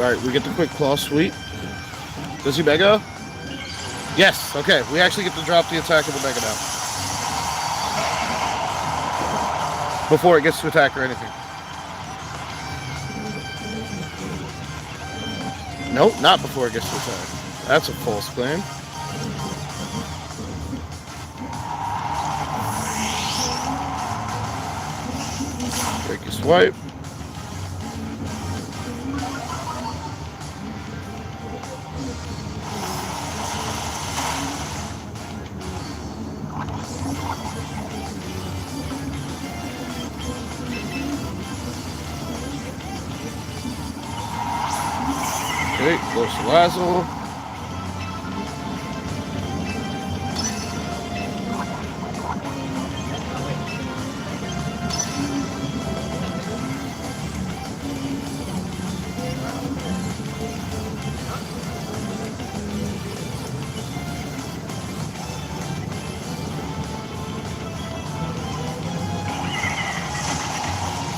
Alright, we get the quick claw sweep. Does he Mega? Yes, okay. We actually get to drop the attack of the Mega now. Before it gets to attack or anything. Nope, not before it gets to attack. That's a false claim. Break your swipe. Okay, goes to Lazzle.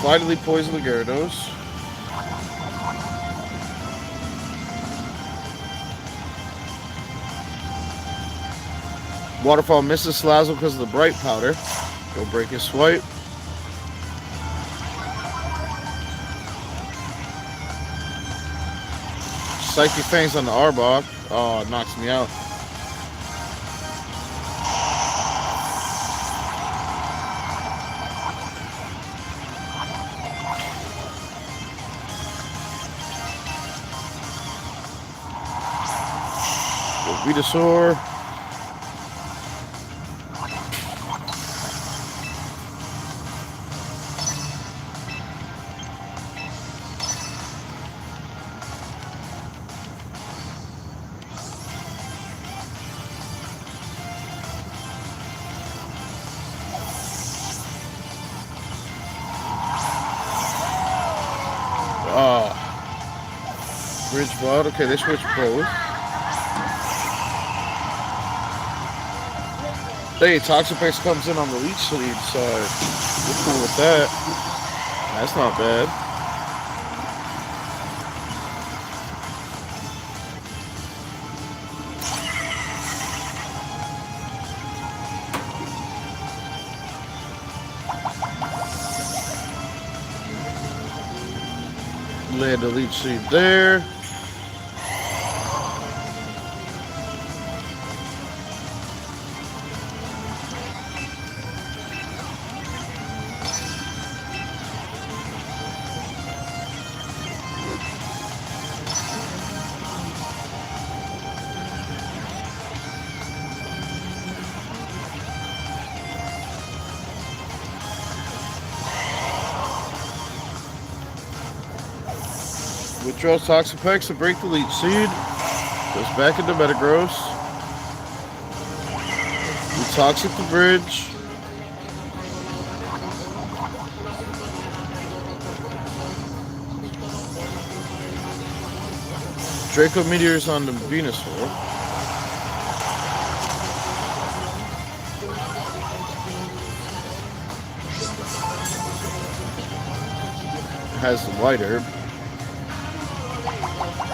Finally poison the Gyarados. Waterfall misses Slazzle because of the Bright Powder. Go break his swipe. Psychic Fangs on the Arbok. Oh, it knocks me out. Go Venusaur. Bridge Vault. Okay, they switched both. Hey, Toxapex comes in on the leech lead side. We're cool with that. That's not bad. Land the leech seed there. Withdraws Toxapex to break the leech seed. Goes back into Metagross. We Toxic the bridge. Draco Meteors on the Venusaur. Has the White Herb.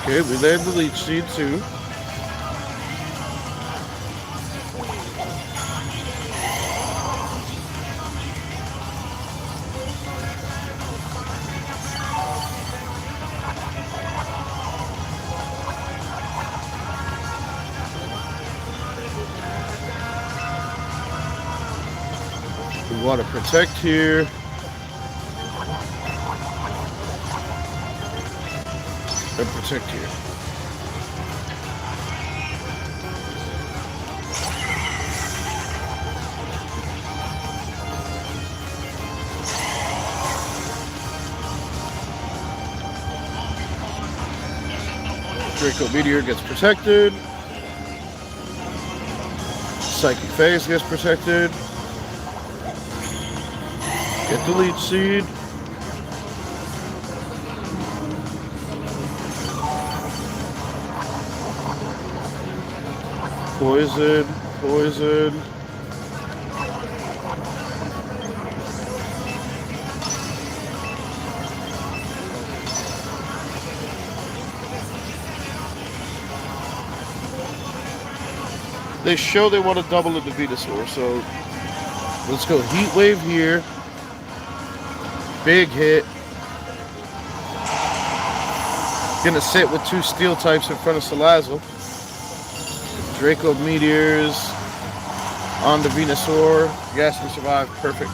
Okay, we land the leech seed too. We want to protect here. And protect here. Draco Meteor gets protected. Psychic Phase gets protected. Get the leech seed. Poison, poison. They show they want to double into Venusaur, so let's go Heat Wave here. Big hit. Gonna sit with two Steel types in front of Salazzle. Draco Meteors on the Venusaur. Yes, we survived. Perfect.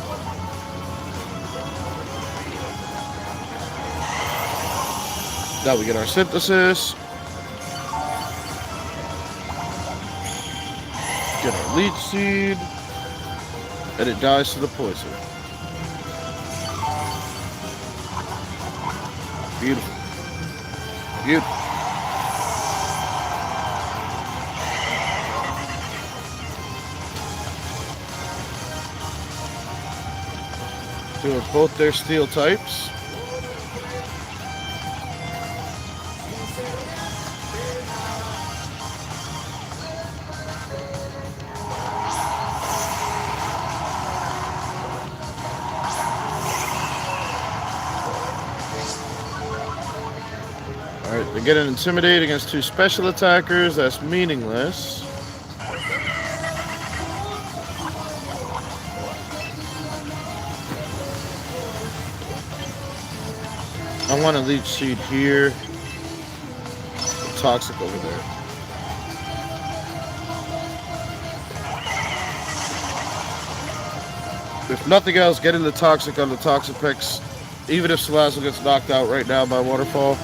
Now we get our Synthesis. Get our Leech Seed. And it dies to the poison. Beautiful. Beautiful. Doing both their Steel types. Alright, they get an Intimidate against two special attackers. That's meaningless. I want a Leech Seed here. Toxic over there. If nothing else, getting the Toxic on the Toxapex, even if Salazzle gets knocked out right now by Waterfall.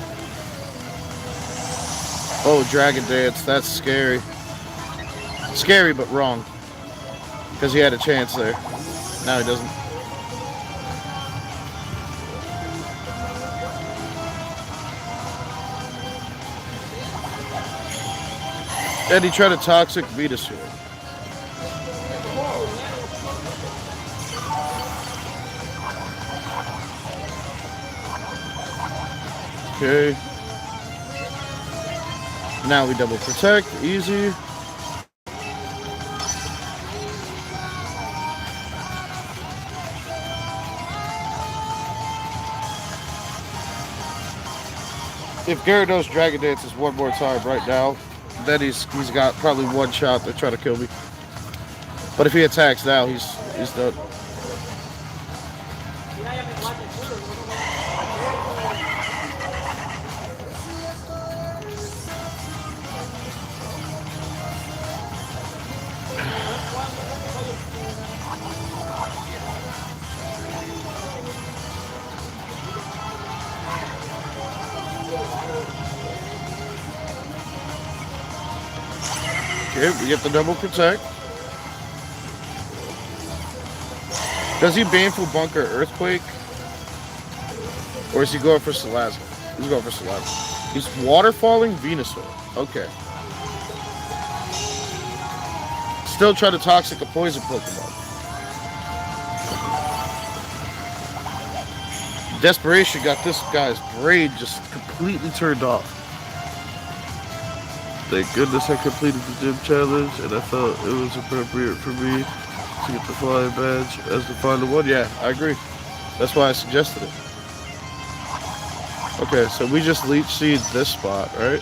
Oh, Dragon Dance, that's scary. Scary, but wrong. Because he had a chance there. Now he doesn't. And he tried to Toxic Venusaur. Okay. Now we double protect, easy. If Gyarados Dragon Dances one more time right now, then he's got probably one shot to try to kill me. But if he attacks now, he's done. Okay, we get the double protect. Does he Baneful Bunker Earthquake? Or is he going for Salazzle? He's going for Salazzle. He's waterfalling Venusaur. Okay. Still try to toxic a poison Pokemon. Desperation got this guy's brain just completely turned off. Thank goodness I completed the gym challenge, and I felt it was appropriate for me to get the flying badge as the final one. Yeah, I agree. That's why I suggested it. Okay, so we just Leech Seed this spot, right?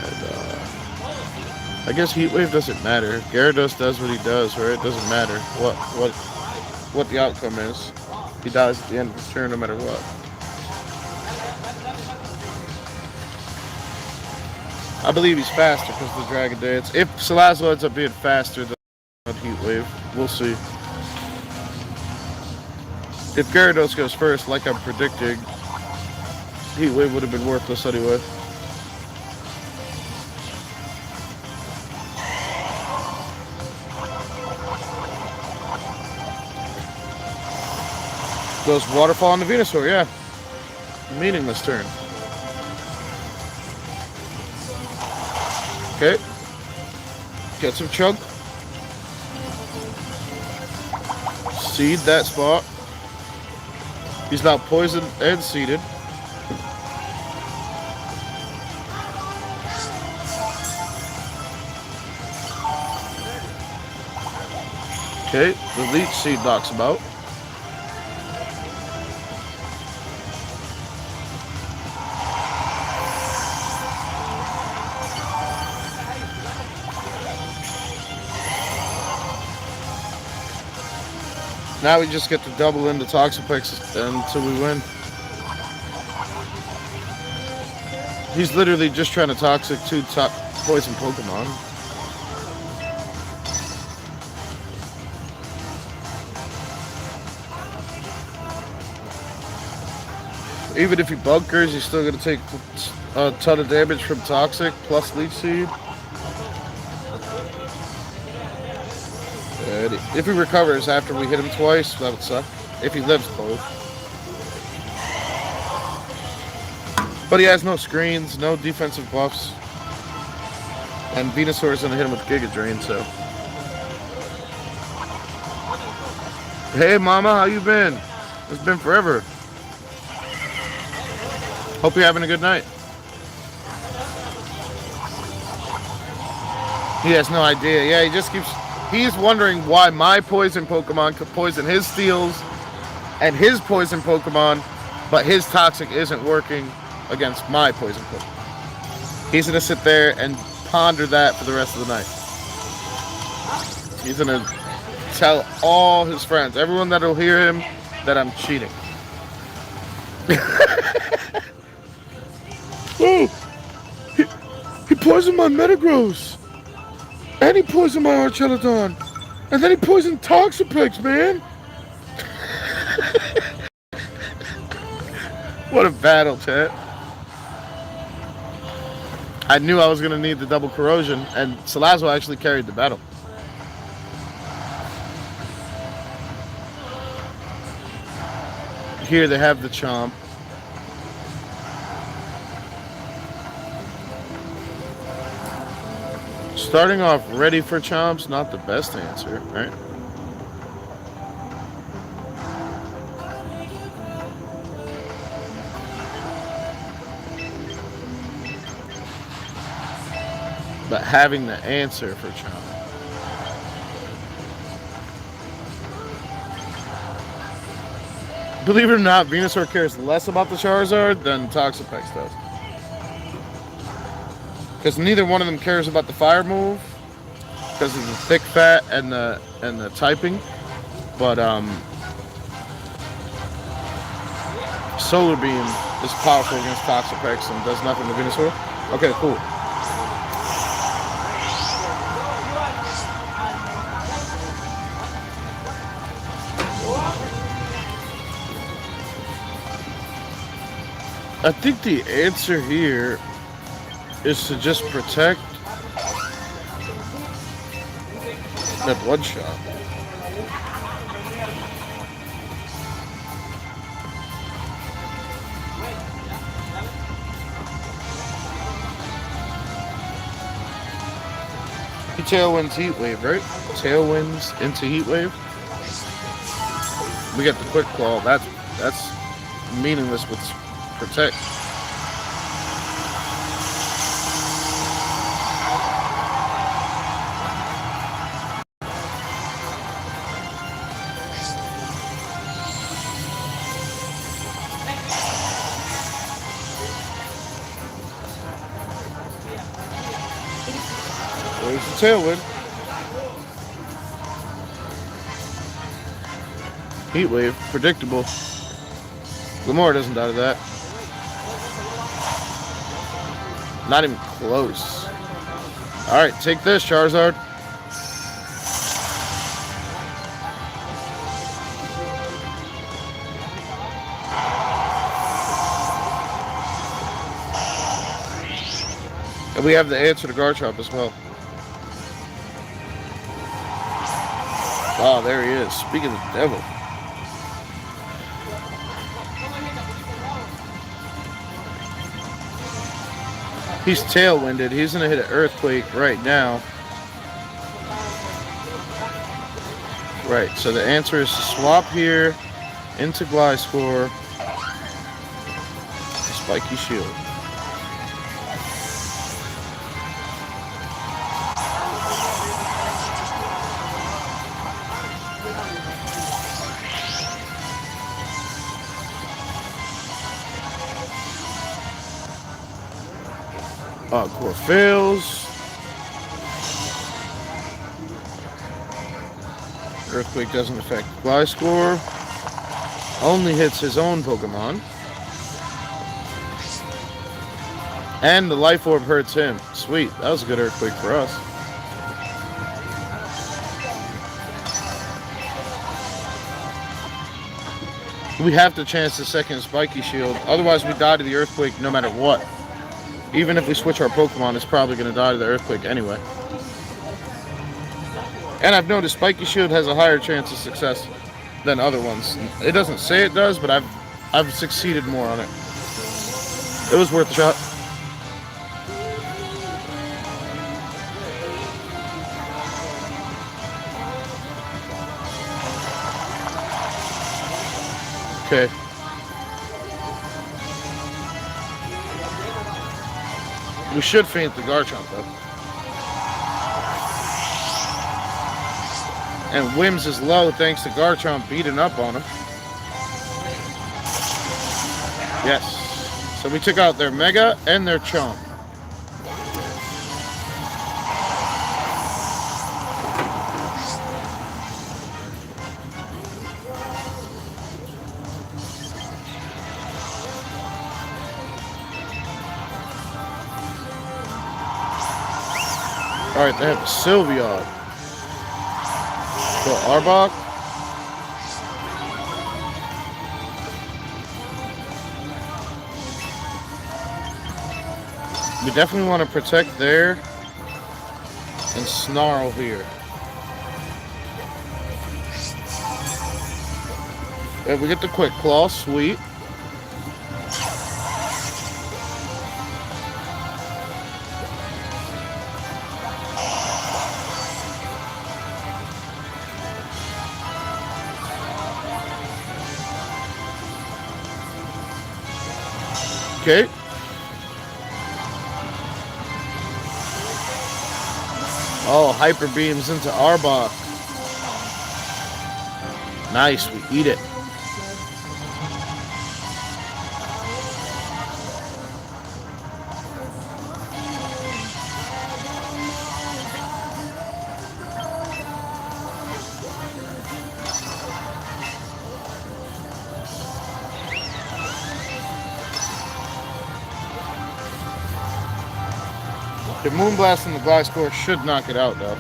And I guess Heat Wave doesn't matter. Gyarados does what he does, right? It doesn't matter what the outcome is. He dies at the end of his turn no matter what. I believe he's faster because of the Dragon Dance. If Salazzle ends up being faster than Heat Wave, we'll see. If Gyarados goes first, like I'm predicting, Heat Wave would have been worthless anyway. Goes Waterfall on the Venusaur, yeah. Meaningless turn. Okay. Get some chunk. Seed that spot. He's now poisoned and seeded. Okay, the Leech Seed knocks him out. Now we just get to double into Toxapex until we win. He's literally just trying to Toxic 2 poison Pokemon. Even if he bunkers, he's still going to take a ton of damage from Toxic plus Leech Seed. If he recovers after we hit him twice, that would suck. If he lives both. But he has no screens, no defensive buffs. And Venusaur is going to hit him with Giga Drain, so. Hey mama, how you been? It's been forever. Hope you're having a good night. He has no idea. Yeah, he just keeps... He's wondering why my poison Pokemon could poison his Steels and his poison Pokemon, but his Toxic isn't working against my poison Pokemon. He's going to sit there and ponder that for the rest of the night. He's going to tell all his friends, everyone that'll hear him, that I'm cheating. Oh, he poisoned my Metagross. And he poisoned my Archelodon. And then he poisoned Toxapex, man. What a battle, chat. I knew I was going to need the double corrosion, and Salazzle actually carried the battle. Here they have the Chomp. Starting off ready for Chomp's not the best answer, right? but having the answer for Chomp. Believe it or not, Venusaur cares less about the Charizard than Toxapex does. Because neither one of them cares about the fire move because of the thick fat and the typing. But Solar Beam is powerful against Toxapex and does nothing to Venusaur. Okay, cool. I think the answer here is to just protect that one shot. He tailwinds Heat Wave, right? Tailwinds into Heat Wave. We get the Quick Claw. That's meaningless with protect. There's the tailwind. Heat Wave, predictable. Lamar doesn't die to that. Not even close. Alright, take this, Charizard. And we have the answer to Garchomp as well. Oh, there he is. Speaking of the devil. He's tailwinded. He's going to hit an Earthquake right now. Right, so the answer is to swap here into Gliscor. Spiky Shield. Core fails. Earthquake doesn't affect Gliscor. Only hits his own Pokemon. And the Life Orb hurts him. Sweet. That was a good Earthquake for us. We have to chance the second Spiky Shield. Otherwise, we die to the Earthquake no matter what. Even if we switch our Pokemon, it's probably going to die to the Earthquake anyway. And I've noticed Spiky Shield has a higher chance of success than other ones. It doesn't say it does, but I've succeeded more on it. It was worth a shot. Okay. We should faint the Garchomp, though. And Wims is low thanks to Garchomp beating up on him. Yes. So we took out their Mega and their Chomp. Alright, they have a Sylveon. So Arbok. We definitely want to protect there and Snarl here. Yeah, we get the Quick Claw, sweet. Okay. Oh, hyper beams into Arbok. Nice, we eat it. The Moonblast and the Gliscor should knock it out, though.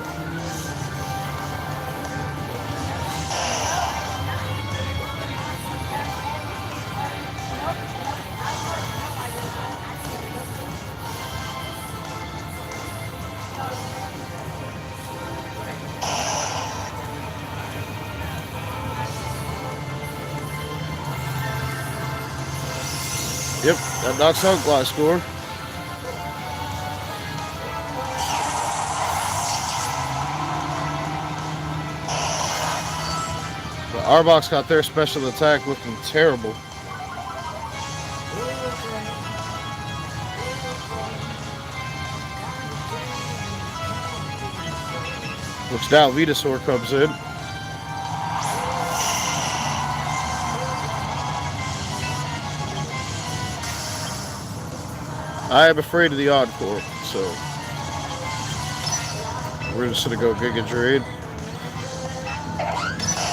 Yep, that knocks out Gliscor. The Arbok's got their special attack looking terrible. Which now Venusaur comes in. I am afraid of the Encore, so we're just gonna go Giga Drain.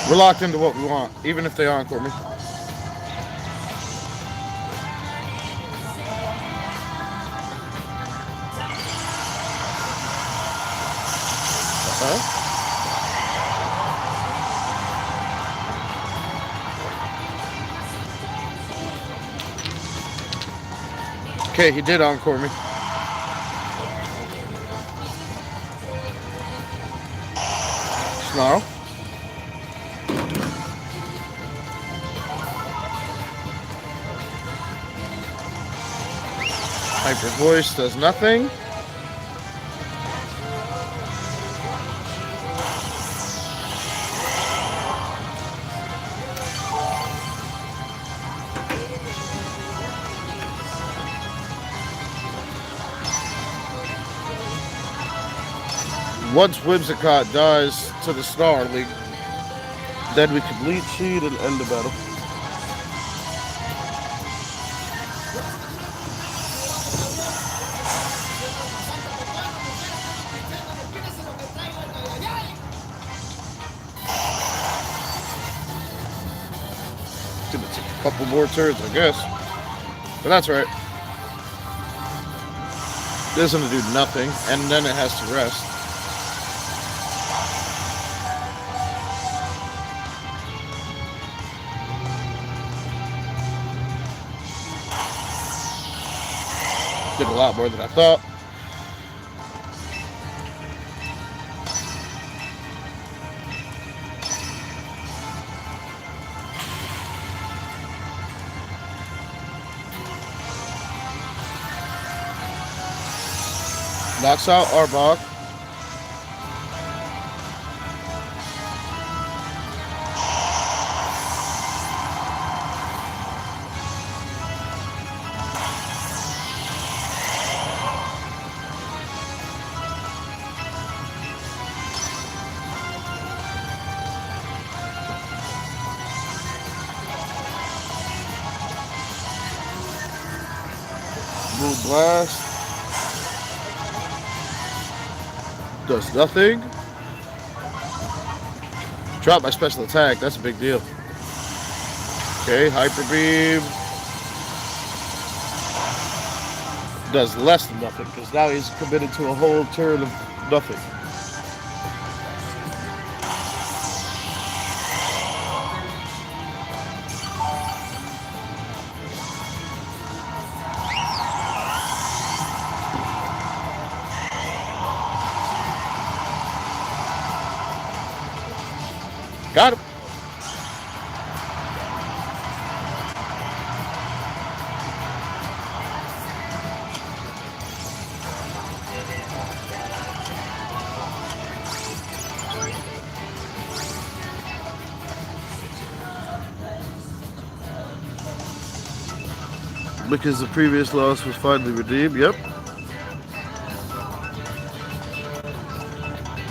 We're locked into what we want, even if they Encore me. Huh? Okay, he did Encore me. Snarl. Hyper Voice does nothing. Once Whimsicott dies to the Snarling, then we can Leech Seed and end the battle. It's gonna take a couple more turns, I guess. But that's right. This is gonna do nothing, and then it has to rest. Did a lot more than I thought. Knocks out Arbok. Moonblast. Does nothing. Drop my special attack. That's a big deal. Okay, Hyper Beam. Does less than nothing because now he's committed to a whole turn of nothing. Got him. Because the previous loss was finally redeemed, yep.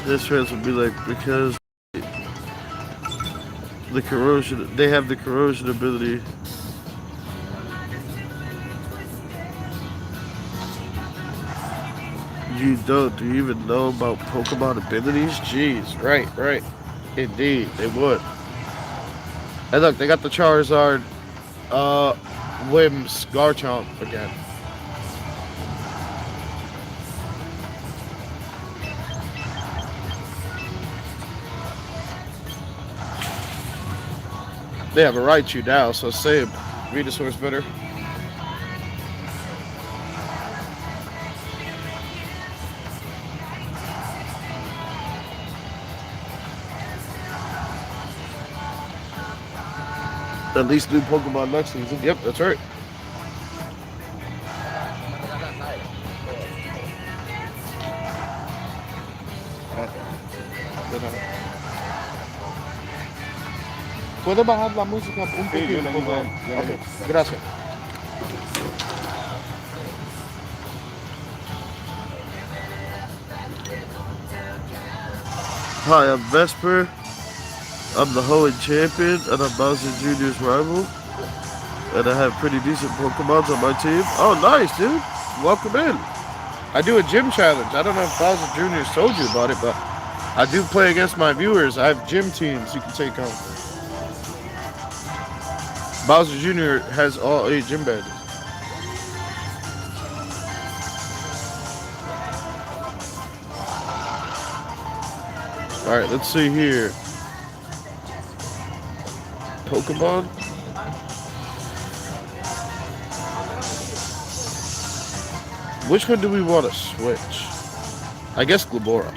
This fans would be like, because the corrosion, they have the corrosion ability. You don't. Do you even know about Pokemon abilities? Jeez, right. Indeed, they would. Hey, look, they got the Charizard, Whims Garchomp again. They have a Raichu now, so same. Venusaur's better. At least new Pokemon next season. Yep, that's right. ¿Puedo bajar la música un poquito? Okay, gracias. Hi, I'm Vesper. I'm the Hoenn champion, and I'm Bowser Jr.'s rival. And I have pretty decent Pokemons on my team. Oh, nice, dude. Welcome in. I do a gym challenge. I don't know if Bowser Jr. has told you about it, but I do play against my viewers. I have gym teams you can take on. Bowser Jr. has all 8 gym badges. Alright, let's see here. Pokemon. Which one do we want to switch? I guess Glabora.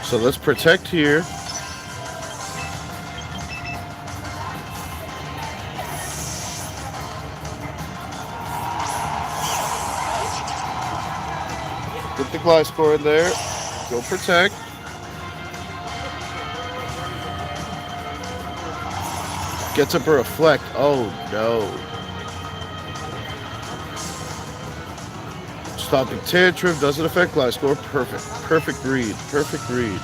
So let's protect here. Get the Gliscor in there. Go protect. Gets up a reflect. Oh no. Stopping Tantrum doesn't affect Gliscor. Perfect. Perfect read. Perfect read.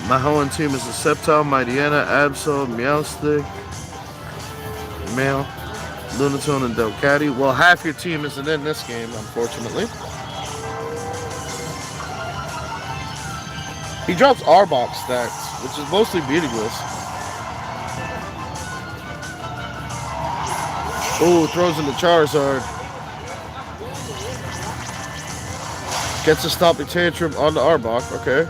My Hoenn team is a Sceptile, Mightyena, Absol, Meowstic, Male, Lunatone, and Delcatty. Well, half your team isn't in this game, unfortunately. He drops Arbok stats, which is mostly meaningless. Oh, throws in the Charizard. Gets a Stomping Tantrum on the Arbok, okay.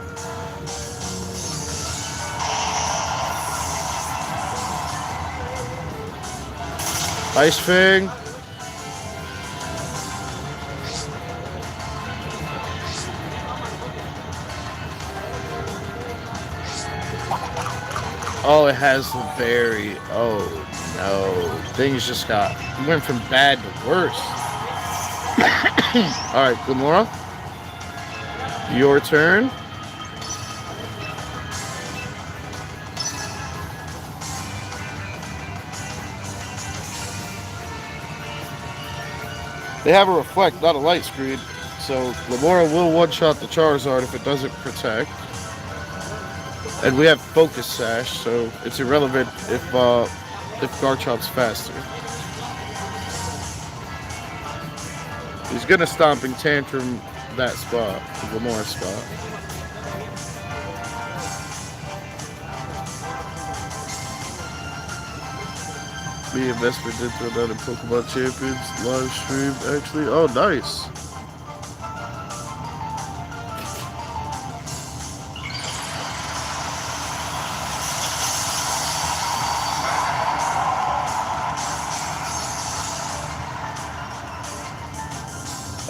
Ice Fang. Oh, it has the berry. Oh no. Things just went from bad to worse. Alright, Gamora. Your turn. They have a reflect, not a light screen, so Gamora will one-shot the Charizard if it doesn't protect. And we have Focus Sash, so it's irrelevant if Garchomp's faster. He's gonna Stomping Tantrum that spot, the Gamora spot. Me and Vesper did throw down in Pokemon Champions live stream, actually. Oh, nice.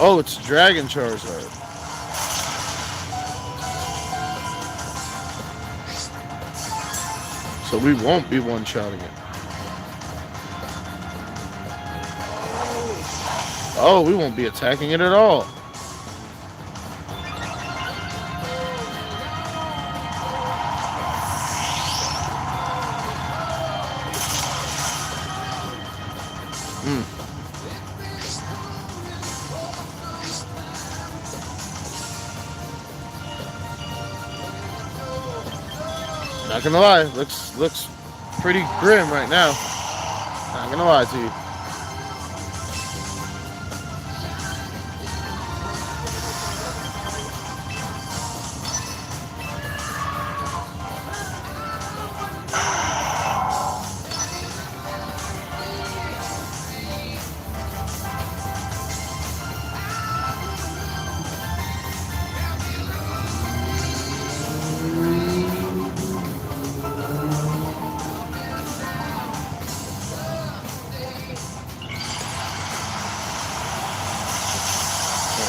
Oh, it's Dragon Charizard. So we won't be one-shotting it. Oh, we won't be attacking it at all. Not gonna lie, looks pretty grim right now. Not gonna lie to you.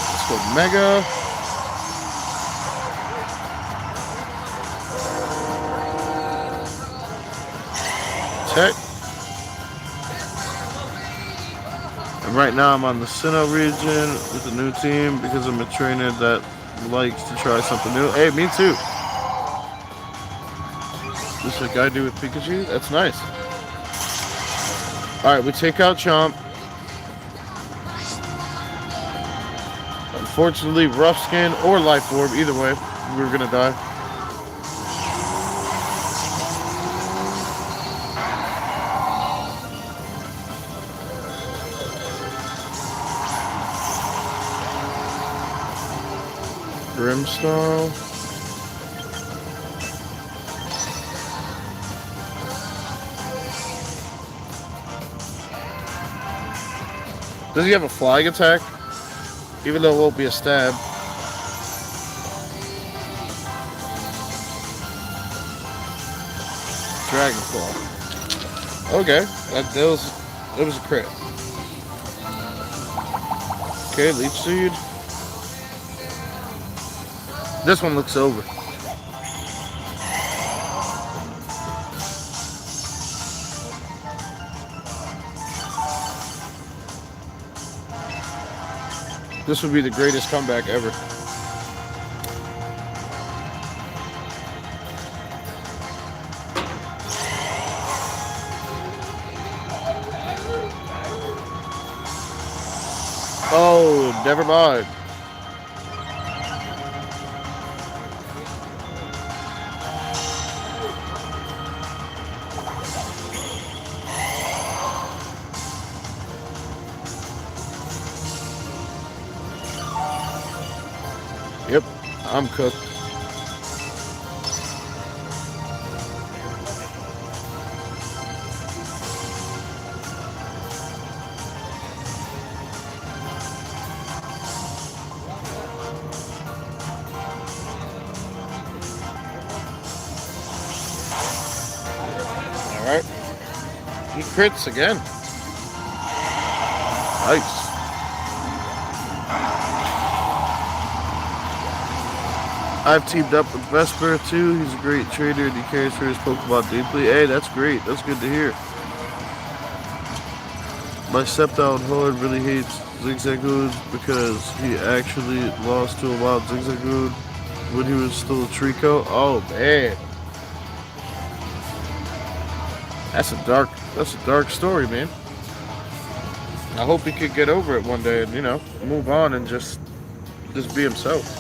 Let's go Mega. Tech. And right now I'm on the Sinnoh region with a new team because I'm a trainer that likes to try something new. Hey, me too. Just like I do with Pikachu. That's nice. Alright, we take out Chomp. Unfortunately, Rough Skin or Life Orb, either way, we were gonna die. Brimstone. Does he have a flying attack? Even though it won't be a stab. Dragon Claw. Okay, that was a crit. Okay, Leech Seed. This one looks over. This would be the greatest comeback ever. Oh, never mind. Yep, I'm cooked. Alright. He crits again. Nice. I've teamed up with Vesper too. He's a great trader and he cares for his Pokemon deeply. Hey, that's great. That's good to hear. My step-down horde really hates Zigzagoon because he actually lost to a wild Zigzagoon when he was still a Trico. Oh man. That's a dark story, man. I hope he could get over it one day and, move on and just be himself.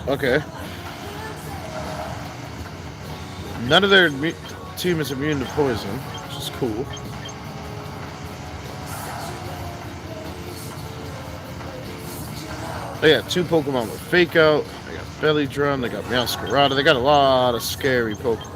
Okay. None of their team is immune to poison, which is cool. They got 2 Pokemon with Fake Out. They got Belly Drum. They got Meowscarada. They got a lot of scary Pokemon.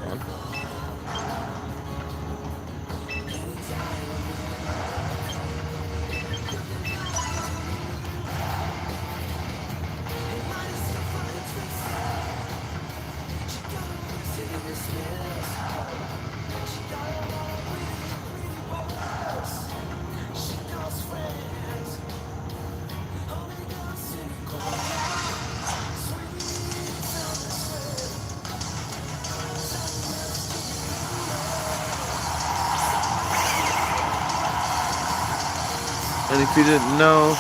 And if you didn't know,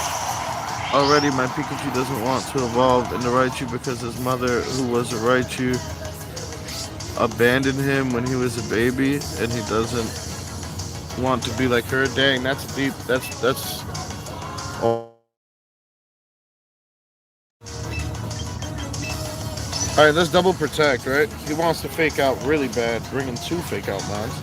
Already, my Pikachu doesn't want to evolve into Raichu because his mother, who was a Raichu, abandoned him when he was a baby, and he doesn't want to be like her. Dang, that's deep. That's. All right, let's double protect. Right, he wants to fake out really bad, bringing 2 fake out mines.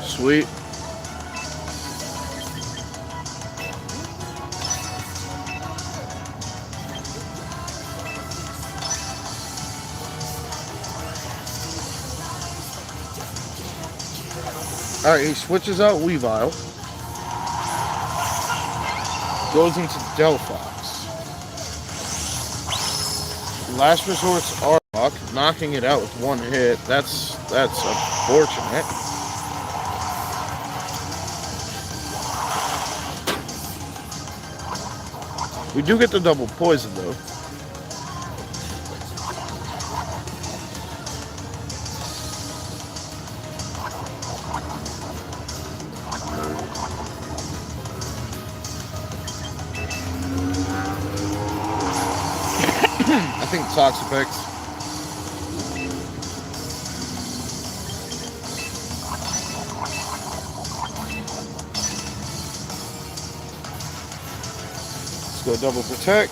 Sweet. All right, he switches out Weavile, goes into Delphox. Last resort's Arbok, knocking it out with 1 hit. That's unfortunate. We do get the double poison though. I think Toxapex. Let's go double protect.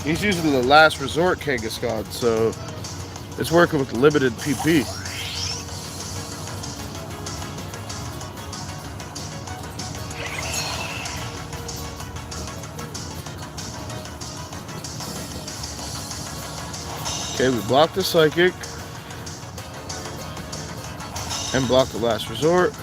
He's using the last resort Kangaskhan, so it's working with limited PP. Okay, we block the Psychic and block the last resort.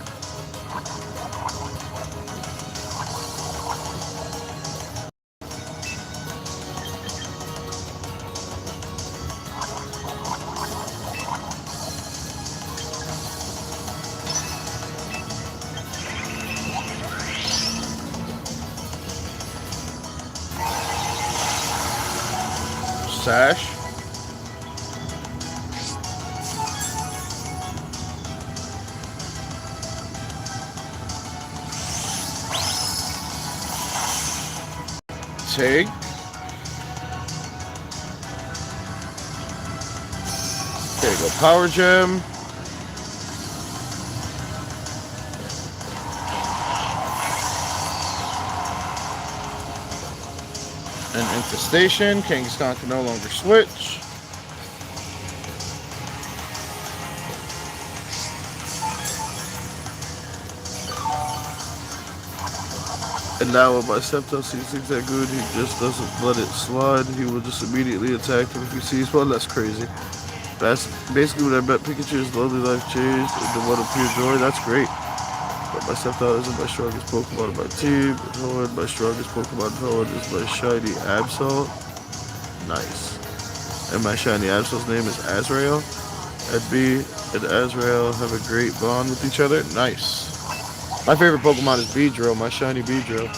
Sash. Take. Okay, go Power Gem. An Infestation. Kangaskhan can no longer switch. And now when my Sceptile sees things that good, he just doesn't let it slide. He will just immediately attack him if he sees one. That's crazy. That's basically what I bet Pikachu's lovely life changed into one of pure joy. That's great. But my Sceptile isn't my strongest Pokemon on my team. And my strongest Pokemon forward is my shiny Absol. Nice. And my shiny Absol's name is Azrael. And B and Azrael have a great bond with each other. Nice. My favorite Pokemon is Beedrill, my shiny Beedrill.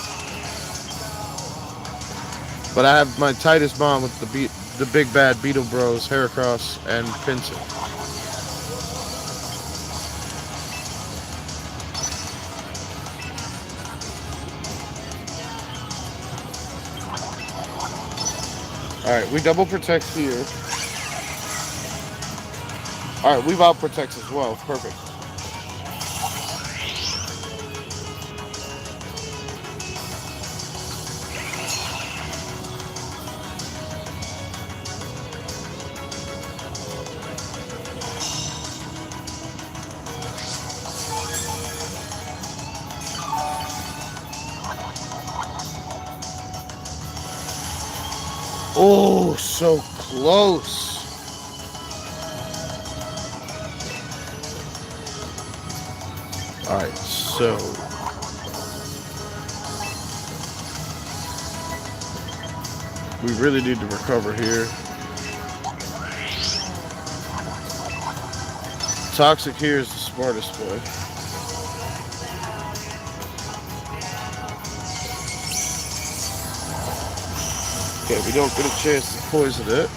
But I have my tightest bond with the big bad Beetle Bros, Heracross, and Pinsir. Alright, we double protect here. Alright, we've out protects as well. Perfect. Oh, so close. Alright, so we really need to recover here. Toxic here is the smartest play. Okay, we don't get a chance to poison it.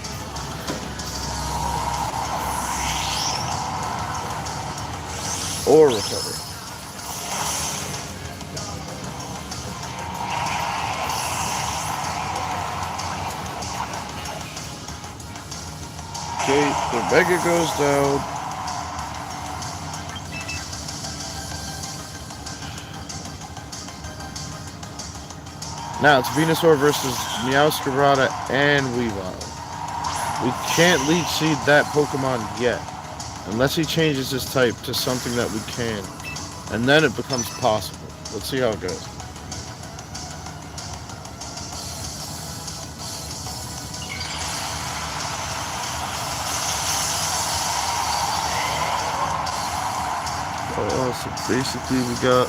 Or recover. Okay, the Mega goes down. Now it's Venusaur versus Meowscarada and Weavile. We can't leech seed that Pokemon yet. Unless he changes his type to something that we can. And then it becomes possible. Let's see how it goes. Oh, so basically we got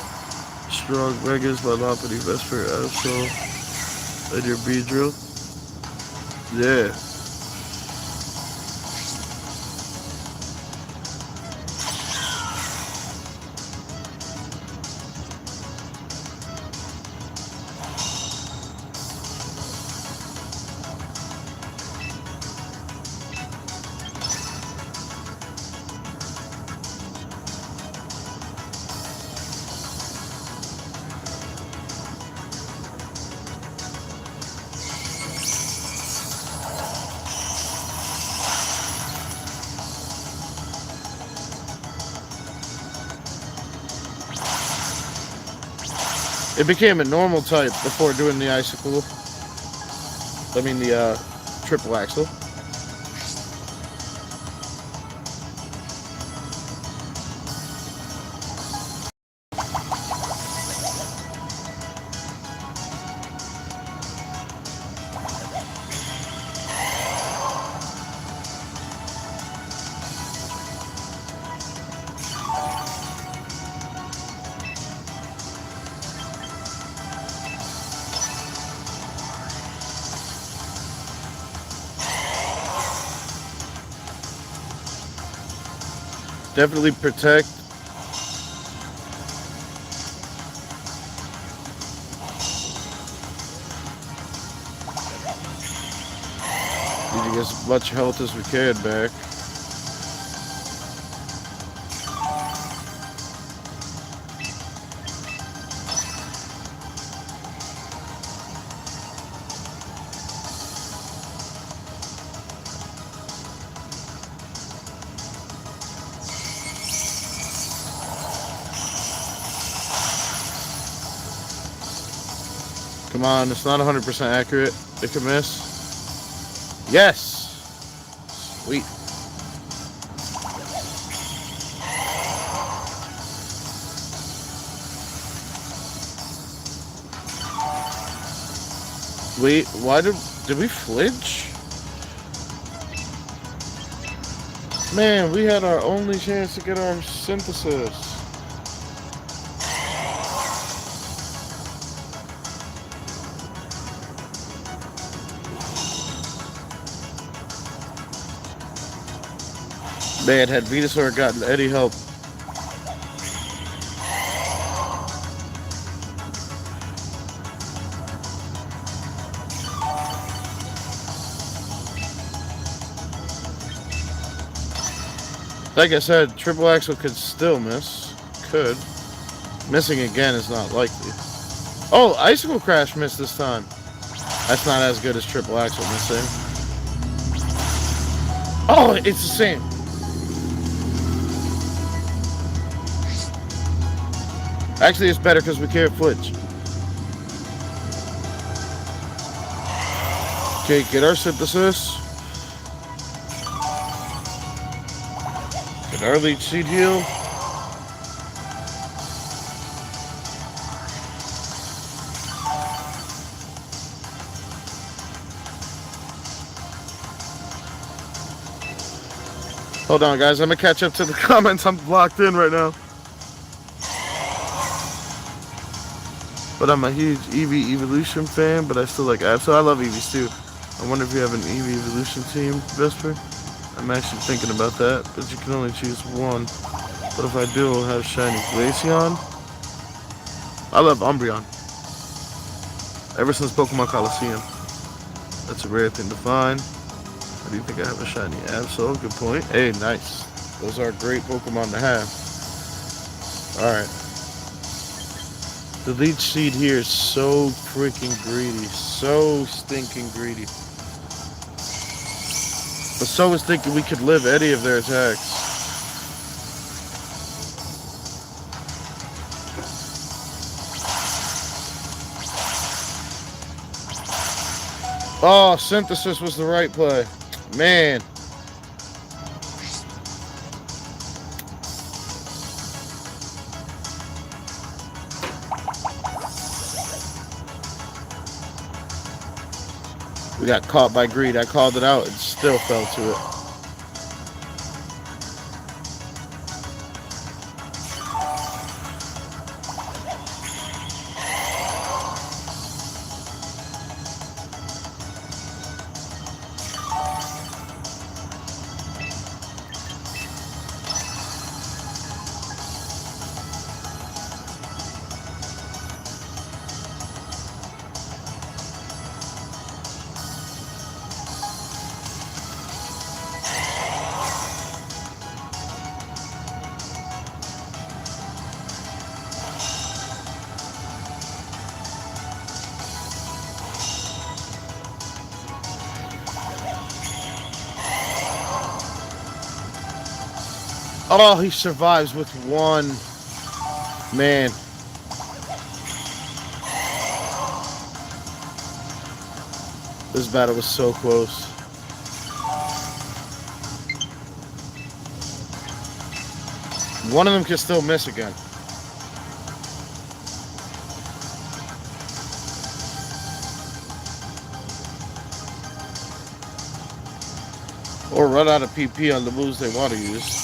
strong Megas, Monopoly, Vesper, Absol, and your Beedrill. Yeah. It became a normal type before doing the Icicle. I mean the Triple Axle. Definitely protect. Need to get as much health as we can back. Come on, it's not 100% accurate. It could miss. Yes! Sweet. Wait, why did we flinch? Man, we had our only chance to get our synthesis. Man, had Venusaur gotten any help. Like I said, Triple Axle could still miss. Could. Missing again is not likely. Oh, Icicle Crash missed this time. That's not as good as Triple Axle missing. Oh, it's the same. Actually, it's better because we can't flinch. Okay, get our synthesis. Get our leech seed heal. Hold on, guys. I'm gonna catch up to the comments. I'm locked in right now. But I'm a huge Eevee Evolution fan, but I still like Abs. So I love Eevees too. I wonder if you have an Eevee Evolution team, Vesper. I'm actually thinking about that, but you can only choose one. But if I do, I'll have Shiny Glaceon. I love Umbreon. Ever since Pokemon Coliseum. That's a rare thing to find. I do think I have a Shiny Absol. Good point. Hey, nice. Those are great Pokemon to have. Alright. The Leech Seed here is so freaking greedy. So stinking greedy. But so is thinking we could live any of their attacks. Oh, Synthesis was the right play. Man. We got caught by greed. I called it out and still fell to it. Oh, he survives with one. Man. This battle was so close. One of them can still miss again. Or run out of PP on the moves they want to use.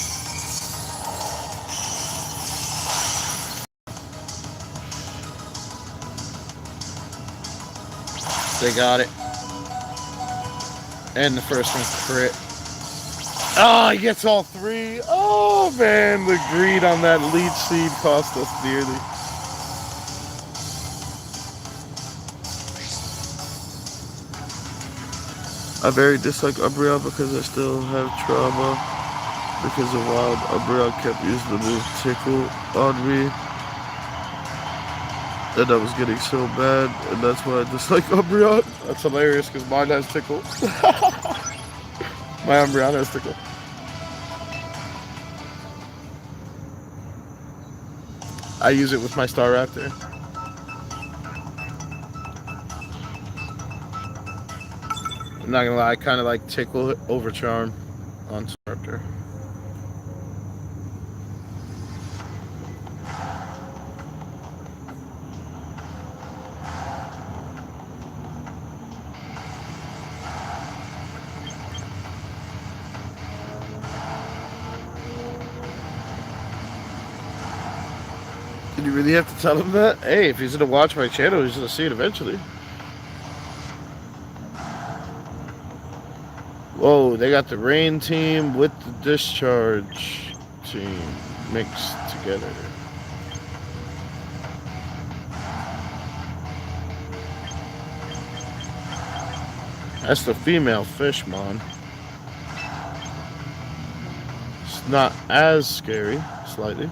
They got it. And the first one crit. Oh, he gets all three. Oh, man. The greed on that Leech Seed cost us dearly. I very dislike Umbreon because I still have trauma. Because of Wild, Umbreon kept using the move Tickle on me. And I was getting so bad, and that's why I dislike Umbreon. That's hilarious, because mine has Tickle. My Umbreon has Tickle. I use it with my Staraptor. I'm not gonna lie, I kind of like Tickle over Charm on Staraptor. Did you really have to tell him that? Hey, if he's gonna watch my channel, he's gonna see it eventually. Whoa, they got the Rain team with the Discharge team mixed together. That's the female Fishmon. It's not as scary, slightly.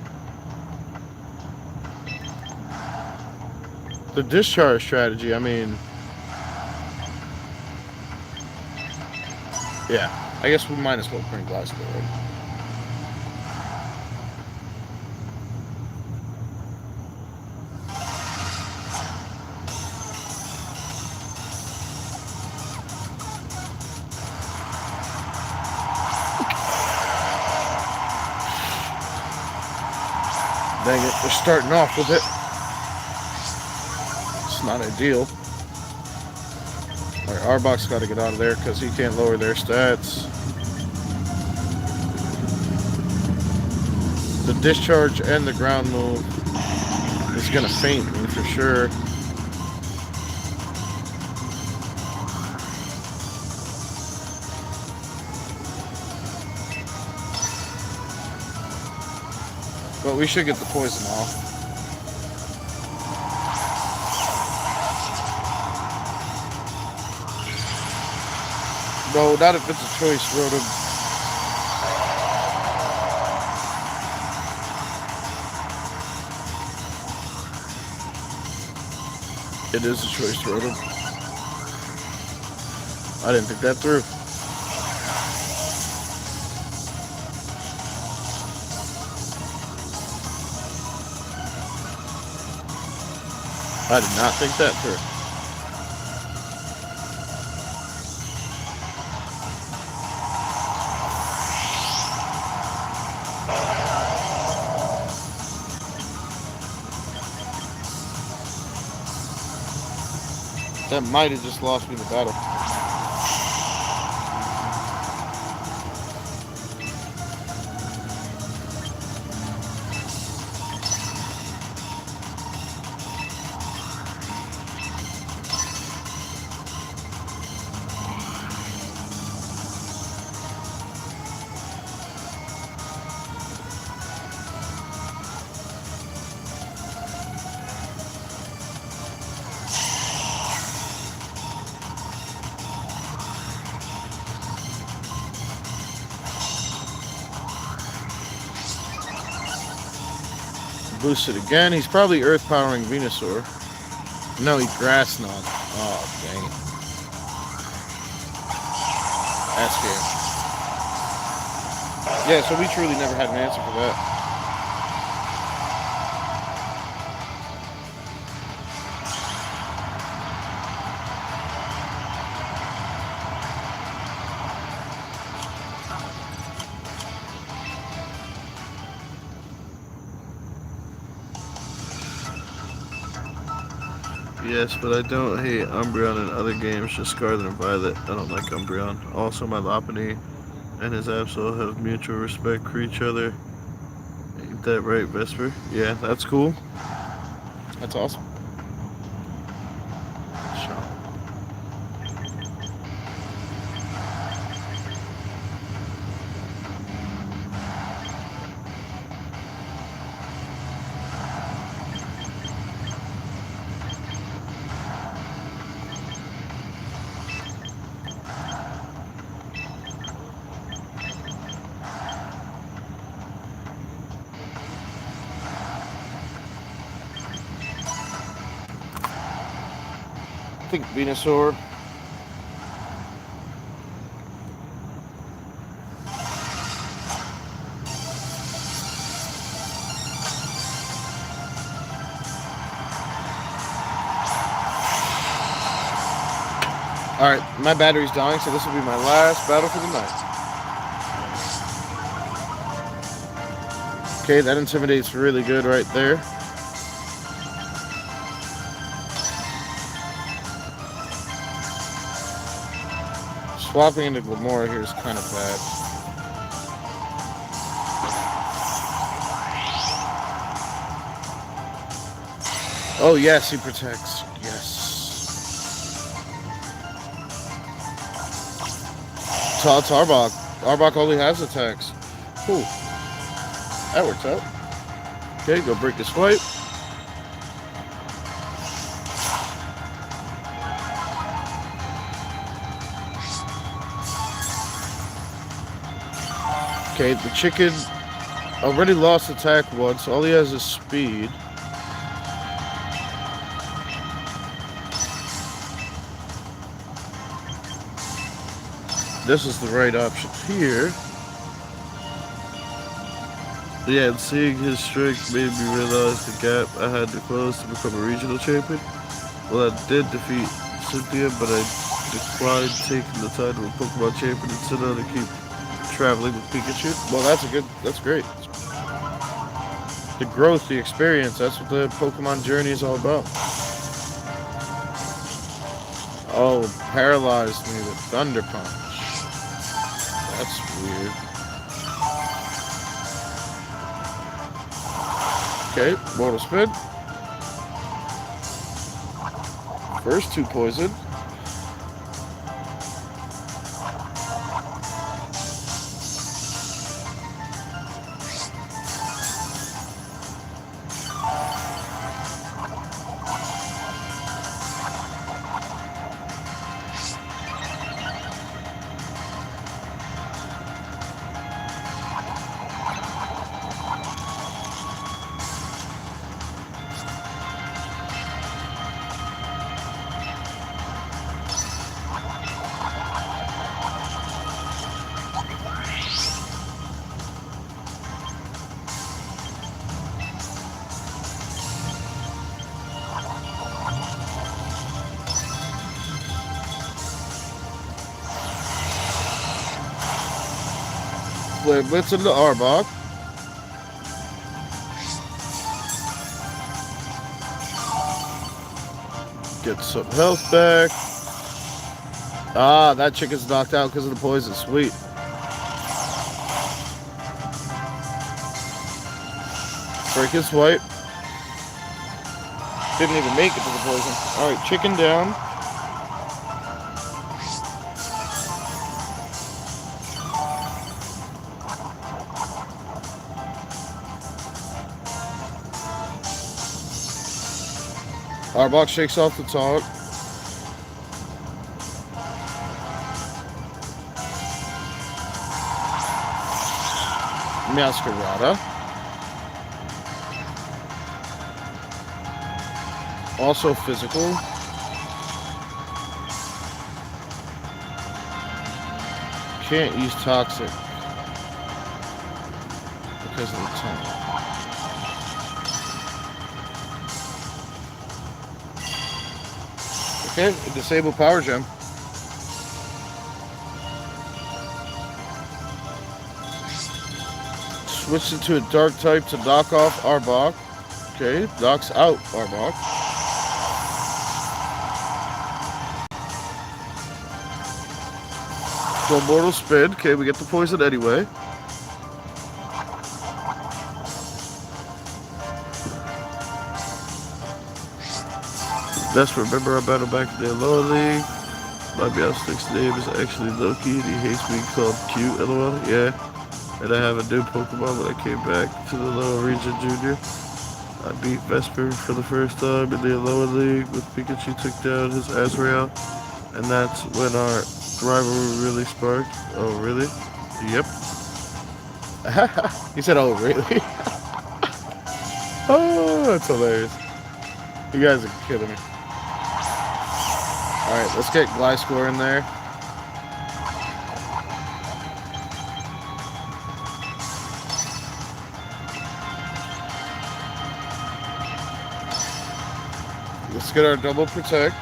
The Discharge strategy, I mean... Yeah, I guess we might as well bring Glasgow, right? Dang it, they're starting off with it. It's not ideal. Alright, Arbok's got to get out of there because he can't lower their stats. The discharge and the ground move is gonna faint me for sure. But we should get the poison off. No, not if it's a choice, Rotom. It is a choice, Rotom. I didn't think that through. I did not think that through. That might have just lost me the battle. Boosted again. He's probably earth powering Venusaur. No, he grass knot. Oh, dang it. That's good. Yeah, so we truly never had an answer for that. Yes, but I don't hate Umbreon in other games, just Scarlet and Violet. I don't like Umbreon. Also, my Lopunny and his Absol have mutual respect for each other. Ain't that right, Vesper? Yeah, that's cool. That's awesome. I think Venusaur. Alright, my battery's dying, so this will be my last battle for the night. Okay, that intimidates really good right there. Swapping into Glamora here is kind of bad. Oh yes, he protects. Yes. It's Arbok. Arbok only has attacks. Cool. That works out. Okay, go break this fight. Okay, the chicken already lost attack once. All he has is speed. This is the right option here. Yeah, and seeing his strength made me realize the gap I had to close to become a regional champion. Well, I did defeat Cynthia, but I declined taking the title of Pokemon champion instead of to keep traveling with Pikachu. Well, that's great. The growth, the experience, that's what the Pokemon journey is all about. Oh, paralyzed me with Thunder Punch. That's weird. Okay, mortal spin. First two poison. Play Blitz into Arbok. Get some health back. Ah, that chicken's knocked out because of the poison. Sweet. Break his swipe. Didn't even make it to the poison. Alright, chicken down. Arbok shakes off the taunt. Masquerada. Also physical. Can't use toxic because of the taunt. Okay, disable power gem. Switch it to a dark type to knock off Arbok. Okay, knocks out Arbok. So mortal spin. Okay, we get the poison anyway. Best remember our battle back in the lower league. My Meowstick's name is actually Loki and he hates being called cute, lol. Yeah. And I have a new Pokemon when I came back to the lower region junior. I beat Vesper for the first time in the lower league with Pikachu took down his Azrael. And that's when our rivalry really sparked. Oh, really? Yep. He said, oh, really? Oh, that's hilarious. You guys are kidding me. Alright, let's get Gliscor in there. Let's get our double protect.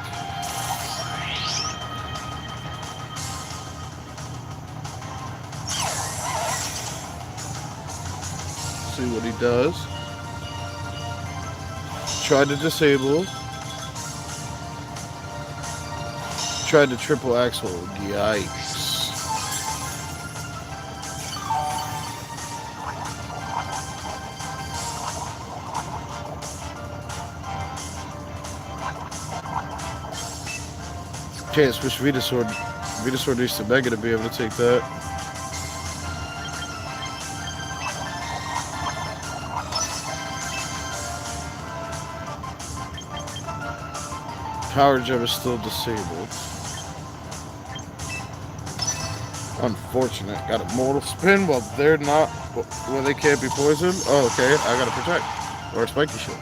See what he does. Tried to disable. Tried to triple axle. Yikes. Can't switch Venusaur. Venusaur needs to Mega to be able to take that. Power Gem is still disabled. Unfortunate. Got a mortal spin while they're not, well, they can't be poisoned. Oh, okay. I gotta protect. Or a spiky shield.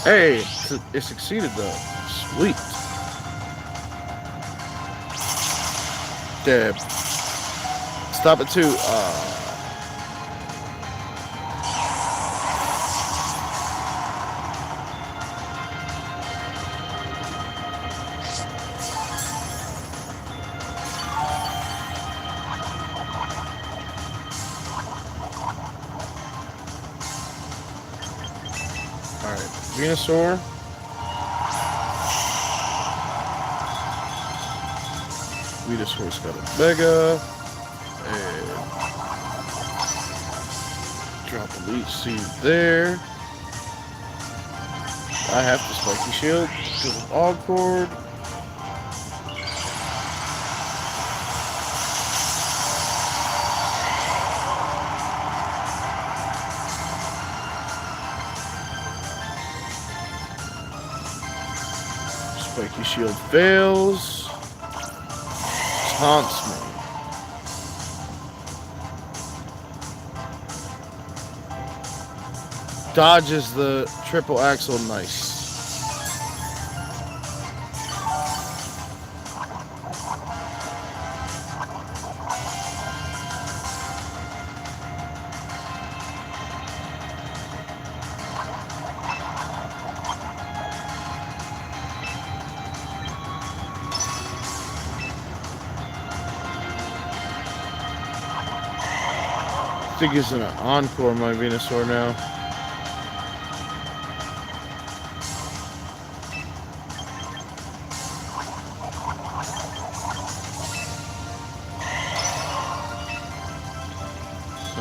Hey, it succeeded though. Sweet. Damn. Stop it too. Alright, Venusaur. Venusaur's got a Mega. And Elite seed there. I have to spiky shield because of Ogcord. Spiky shield fails. Taunts me. Dodges the triple axle, nice. I think he's gonna encore my Venusaur now.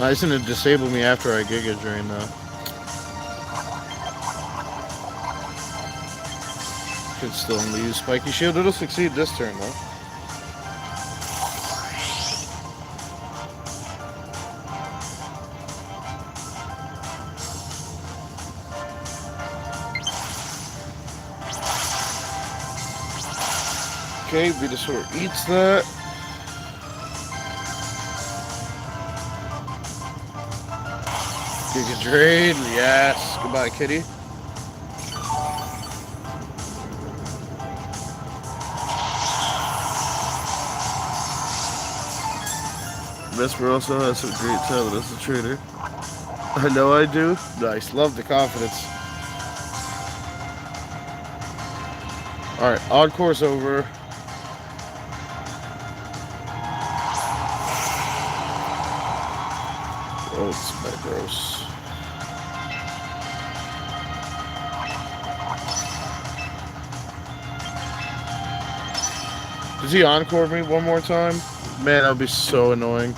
He's gonna disable me after I Giga Drain though. Could still only use Spiky Shield. It'll succeed this turn though. Okay, Venusaur eats that. Giga Drain, yes. Goodbye, kitty. Vesper also has some great talent as a trainer. I know I do. Nice, love the confidence. Alright, Encore's over. Oh, it's Metagross. Does he encore me one more time? Man, that would be so annoying.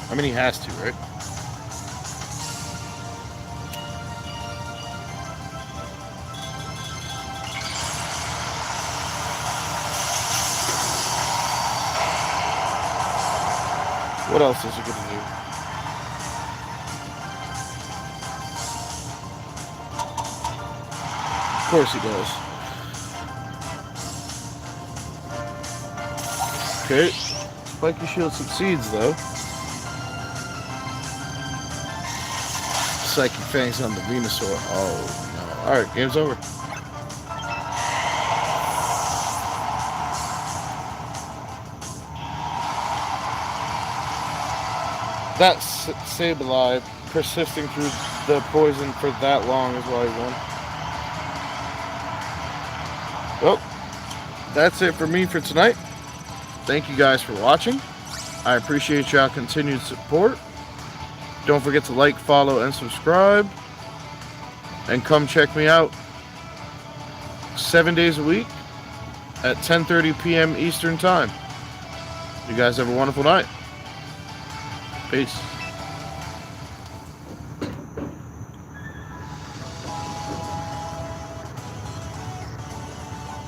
I mean, he has to, right? What else is he gonna do? Of course he does. Okay. Spiky Shield succeeds though. Psychic Fangs on the Venusaur. Oh no. Alright, game's over. That Sableye persisting through the poison for that long is why he won. Well, that's it for me for tonight. Thank you guys for watching. I appreciate y'all continued support. Don't forget to like, follow, and subscribe. And come check me out 7 days a week at 10:30 p.m. Eastern Time. You guys have a wonderful night. Peace.